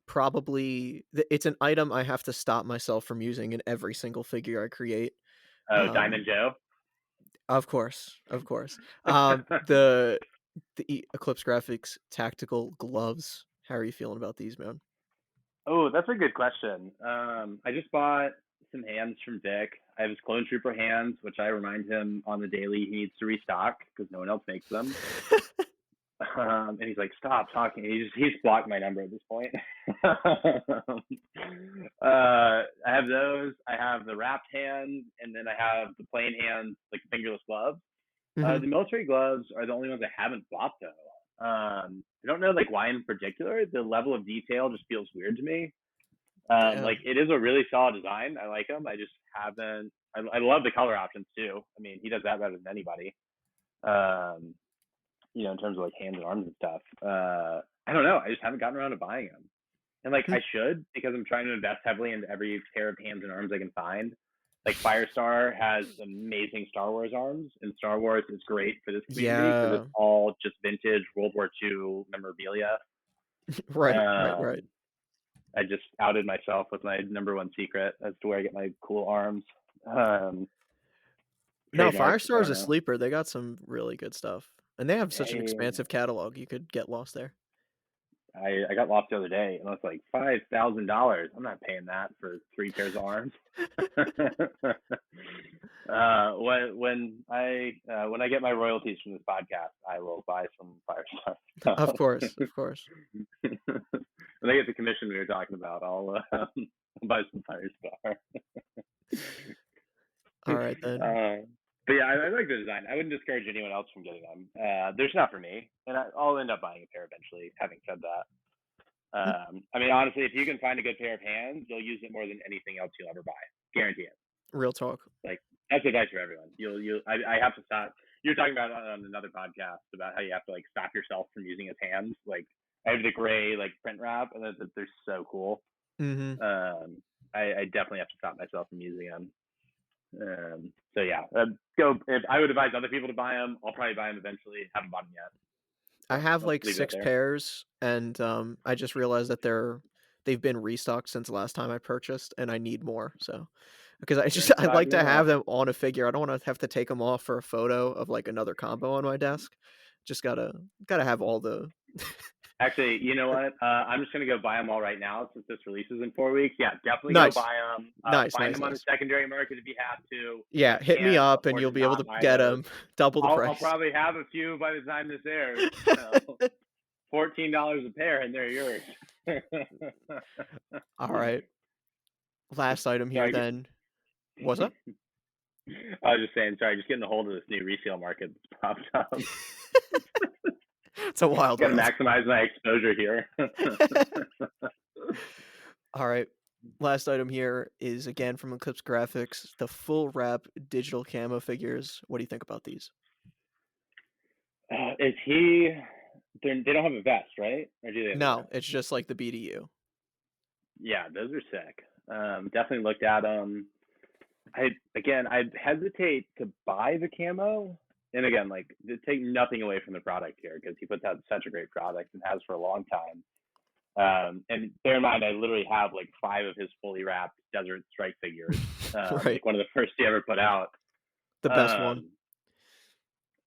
probably it's an item I have to stop myself from using in every single figure I create. Oh, Diamond Joe. Of course. The Eclipse Graphics tactical gloves. How are you feeling about these, man? Oh, that's a good question. I just bought some hands from Vic. I have his Clone Trooper hands, which I remind him on the daily he needs to restock because no one else makes them. And he's like, "Stop talking." He's blocked my number at this point. I have those. I have the wrapped hands, and then I have the plain hands, like fingerless gloves. Mm-hmm. The military gloves are the only ones I haven't bought though. I don't know like why in particular. The level of detail just feels weird to me. Like it is a really solid design. I like them. I just haven't. I love the color options too. I mean, he does that better than anybody. In terms of like hands and arms and stuff. I don't know. I just haven't gotten around to buying them. And like I should because I'm trying to invest heavily into every pair of hands and arms I can find. Like Firestar has amazing Star Wars arms, and Star Wars is great for this community because it's all just vintage World War II memorabilia. Right. I just outed myself with my number one secret as to where I get my cool arms. No, Firestar is a sleeper. They got some really good stuff, and they have such an expansive catalog. You could get lost there. I got lost the other day, and I was like $5,000. I'm not paying that for 3 pairs of arms. When I get my royalties from this podcast, I will buy some Firestar. Of course. When I get the commission we were talking about, I'll buy some Firestar. All right then. But yeah, I like the design. I wouldn't discourage anyone else from getting them. They're just not for me, and I'll end up buying a pair eventually. Having said that, I mean, honestly, if you can find a good pair of hands, you'll use it more than anything else you'll ever buy. Guarantee it. Real talk. Like that's advice for everyone. I have to stop. You're talking about on another podcast about how you have to like stop yourself from using his hands. Like I have the gray like print wrap, and they're so cool. Mm-hmm. I definitely have to stop myself from using them. So yeah, if I would advise other people to buy them, I'll probably buy them eventually. Haven't bought them yet. I have like 6 pairs, and I just realized that they've been restocked since the last time I purchased, and I need more. So because I like to have them on a figure. I don't want to have to take them off for a photo of like another combo on my desk. Just gotta have all the. Actually, you know what? I'm just gonna go buy them all right now since this releases in 4 weeks. Yeah, definitely go buy them. Find them on the secondary market if you have to. Yeah, hit me up and you'll be able to get them double the price. I'll probably have a few by the time this airs. So $14 a pair, and they're yours. All right. Last item here then. What's up? I was just saying, sorry, just getting a hold of this new resale market that's popped up. It's a wild one. Gotta maximize my exposure here. All right. Last item here is again from Eclipse Graphics, the full wrap digital camo figures. What do you think about these? Is he? They don't have a vest, right? Or do they? No, it's just like the BDU. Yeah, those are sick. Definitely looked at them. I hesitate to buy the camo. And again, like, to take nothing away from the product here because he puts out such a great product and has for a long time. And bear in mind, I literally have like 5 of his fully wrapped Desert Strike figures. Right. Like one of the first he ever put out. The best one.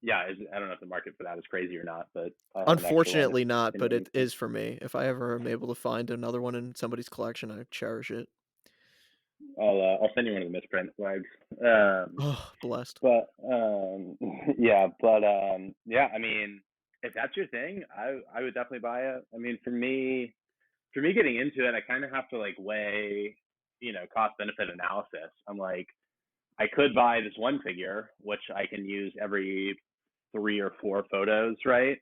Yeah, I don't know if the market for that is crazy or not, but unfortunately not. But it is for me. If I ever am able to find another one in somebody's collection, I cherish it. I'll send you one of the misprint flags. Blessed. But yeah. I mean, if that's your thing, I would definitely buy it. I mean, for me getting into it, I kind of have to like weigh, cost benefit analysis. I'm like, I could buy this one figure, which I can use every 3 or 4 photos, right?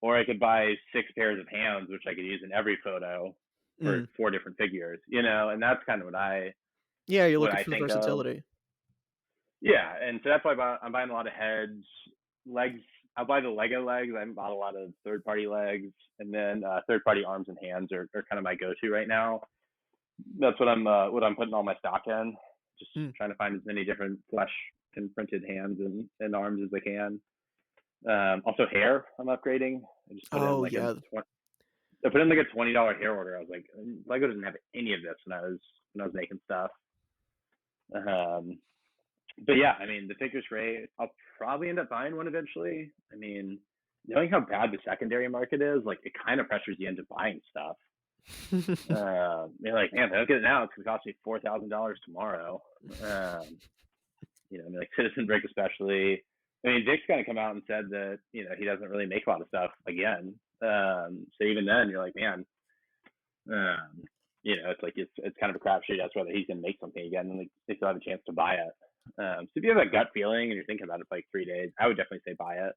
or I could buy 6 pairs of hands, which I could use in every photo for Mm. 4 different figures, you know, and that's kind of Yeah, you're what looking I for the think of. versatility. Yeah, and so that's why I'm buying a lot of heads, legs. I'll buy the Lego legs. I haven't bought a lot of third-party legs, and then third-party arms and hands are kind of my go-to right now. That's what I'm putting all my stock in. Just Mm. trying to find as many different flesh and printed hands and arms as I can. Also hair, I'm upgrading. I just put in Oh like a yeah. I put in like a $20 hair order. I was like, Lego doesn't have any of this when I was making stuff. Um, but yeah, I mean, the figure's great. I'll probably end up buying one eventually. I mean, knowing how bad the secondary market is, like it kind of pressures you into buying stuff. You're like, man, if I don't get it now, it's gonna cost me $4,000 tomorrow. You know, I mean, like Citizen Brick especially. I mean, Dick's kind of come out and said that he doesn't really make a lot of stuff again. So even then, you're like, man, um, it's like it's kind of a crapshoot as whether he's gonna make something again, and like they still have a chance to buy it. So if you have a gut feeling and you're thinking about it for like 3 days, I would definitely say buy it.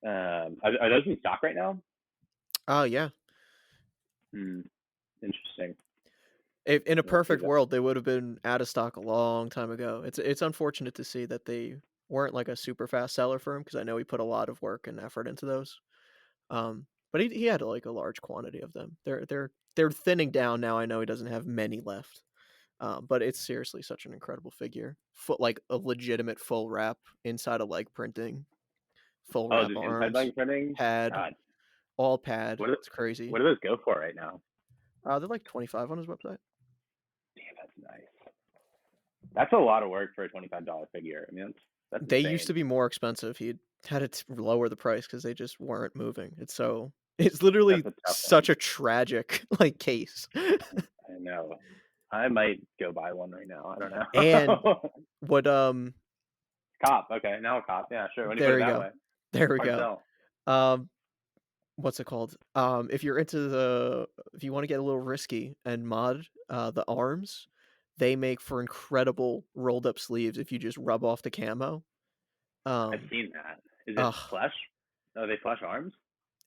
Are those in stock right now? Oh yeah. Hmm, interesting. If in a Yeah, perfect world, they would have been out of stock a long time ago. It's unfortunate to see that they weren't like a super fast seller for him because I know he put a lot of work and effort into those. But he had like a large quantity of them. They're thinning down now. I know he doesn't have many left. But it's seriously such an incredible figure. Like a legitimate full wrap inside of leg printing, full oh, wrap just inside arms, leg printing. pad, God, all pad. what do, It's crazy. what do those go for right now? They're like 25 on his website. Damn, that's nice. That's a lot of work for a $25 figure. I mean, that's They used to insane. be more expensive. He had to lower the price because they just weren't moving. It's literally That's a tough one. such a tragic like case. I know. I might go buy one right now. I don't And know. what Cop. Okay, now a cop. Yeah, sure. When you put there it we that go. way, There we hard go. sell. Um what's it called? If you're into if you want to get a little risky and mod the arms, they make for incredible rolled up sleeves if you just rub off the camo. I've Um seen that. Is it ugh. flesh? Are they flesh arms?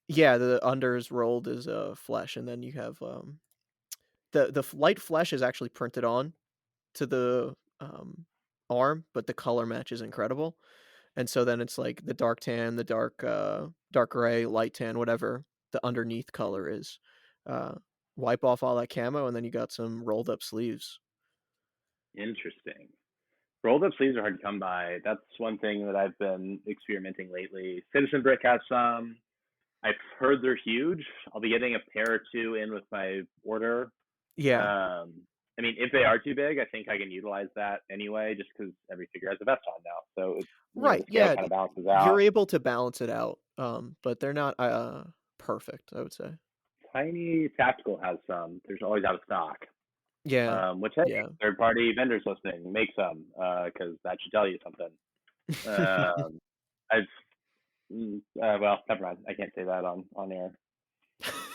Yeah, the under is rolled as flesh, and then you have the light flesh is actually printed on to the arm, but the color match is incredible. And so then it's like the dark tan, the dark gray, light tan, whatever the underneath color is. Uh, Wipe off all that camo, and then you got some rolled up sleeves. Interesting. Rolled up sleeves are hard to come by. That's one thing that I've been experimenting lately. Citizen Brick has some. I've heard they're huge. I'll be getting a pair or two in with my order. Yeah, Um, I mean, if they are too big, I think I can utilize that anyway, just because every figure has a vest on now. So right. the scale Yeah, kind of balances you're out. able to balance it out, but they're not perfect, I would say. Tiny Tactical has some. There's always out of stock. Yeah, Which hey, yeah. third party vendors listening, make some because that should tell you something. Um, I've well, never mind. I can't say that on air.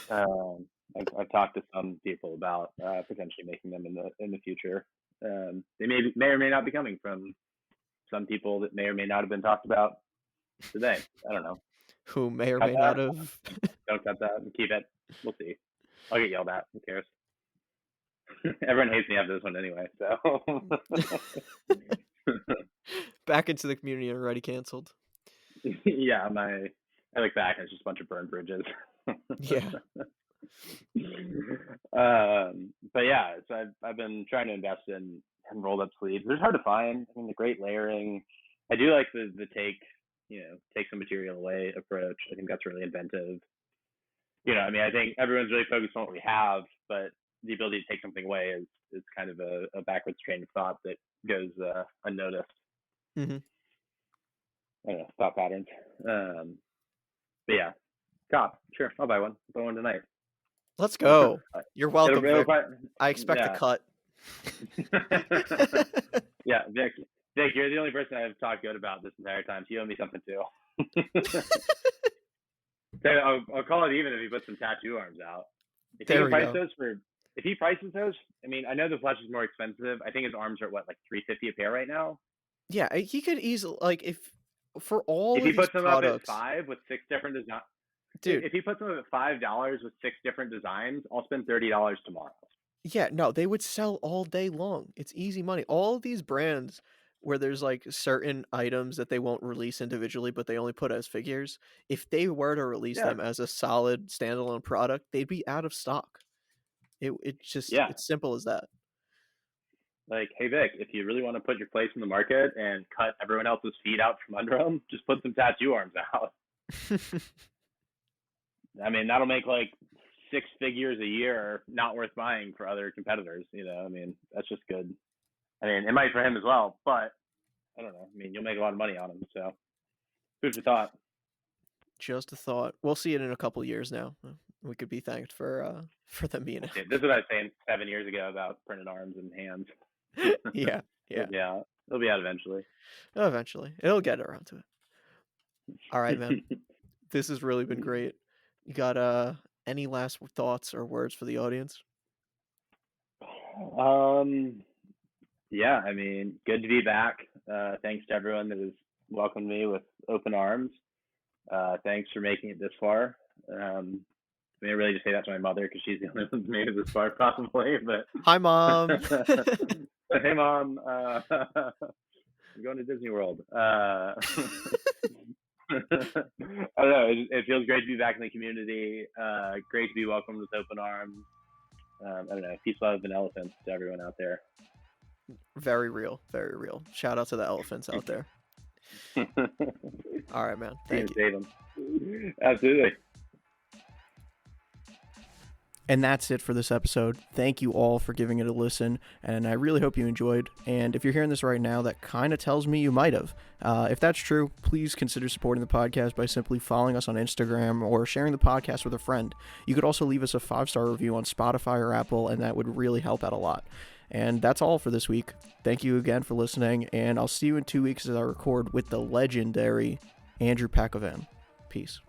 I've talked to some people about potentially making them in the future. They may or may not be coming from some people that may or may not have been talked about today. I don't know. Who may or Cut may not that. have. Don't cut that. Keep it. We'll see. I'll get yelled at. Who cares? Everyone hates me after this one anyway. So Back into the community and already canceled. yeah, I look back and it's just a bunch of burned bridges. Yeah. But yeah, so I've been trying to invest in rolled up sleeves. They're hard to find. I mean, the great layering. I do like the take some material away approach. I think that's really inventive. I mean, I think everyone's really focused on what we have, but the ability to take something away is kind of a backwards train of thought that goes unnoticed. Hmm. I don't know, thought patterns. But yeah, cop, sure, I'll buy one. I'll buy one tonight. Let's go. You're welcome, it'll Vic. probably, I expect a yeah. cut. Yeah, Vic, you're the only person I've talked good about this entire time, so you owe me something too. So I'll call it even if he puts some tattoo arms out. If he There can we price go. those if he prices those, I mean, I know the flesh is more expensive. I think his arms are what, like $350 a pair right now. Yeah, he could easily like if for If all he of these puts them up at products. 5 with 6 different design, Dude. If he puts them up at $5 with 6 different designs, I'll spend $30 tomorrow. Yeah, no, they would sell all day long. It's easy money. All of these brands where there's like certain items that they won't release individually, but they only put as figures, if they were to release Yeah, them as a solid standalone product, they'd be out of stock. yeah. It's simple as that. Like, hey Vic, if you really want to put your place in the market and cut everyone else's feet out from under them, just put some tattoo arms out. I mean, that'll make like 6 figures a year not worth buying for other competitors. I mean, that's just good. I mean, it might for him as well, but I don't know. I mean, you'll make a lot of money on him, so food for thought. Just a thought. We'll see it in a couple years now. We could be thanked for them being Okay, this is what I was saying 7 years ago about printed arms and hands. Yeah. It'll be out eventually. Eventually. It'll get around to it. All right, man. This has really been great. You got any last thoughts or words for the audience? Yeah, I mean, good to be back. Thanks to everyone that has welcomed me with open arms. Thanks for making it this far. I mean, I really just say that to my mother because she's the only one who's made it this far, possibly. But hi, Mom. Hey, Mom. I'm going to Disney World. I don't know. It feels great to be back in the community. Great to be welcomed with open arms. I don't know. Peace, love, and elephants to everyone out there. Very real. Very real. Shout out to the elephants out there. All right, man. Thank you. Save them. Absolutely. And that's it for this episode. Thank you all for giving it a listen, and I really hope you enjoyed. And if you're hearing this right now, that kind of tells me you might have. If that's true, please consider supporting the podcast by simply following us on Instagram or sharing the podcast with a friend. You could also leave us a 5-star review on Spotify or Apple, and that would really help out a lot. And that's all for this week. Thank you again for listening, and I'll see you in 2 weeks as I record with the legendary Andrew Pakovan. Peace.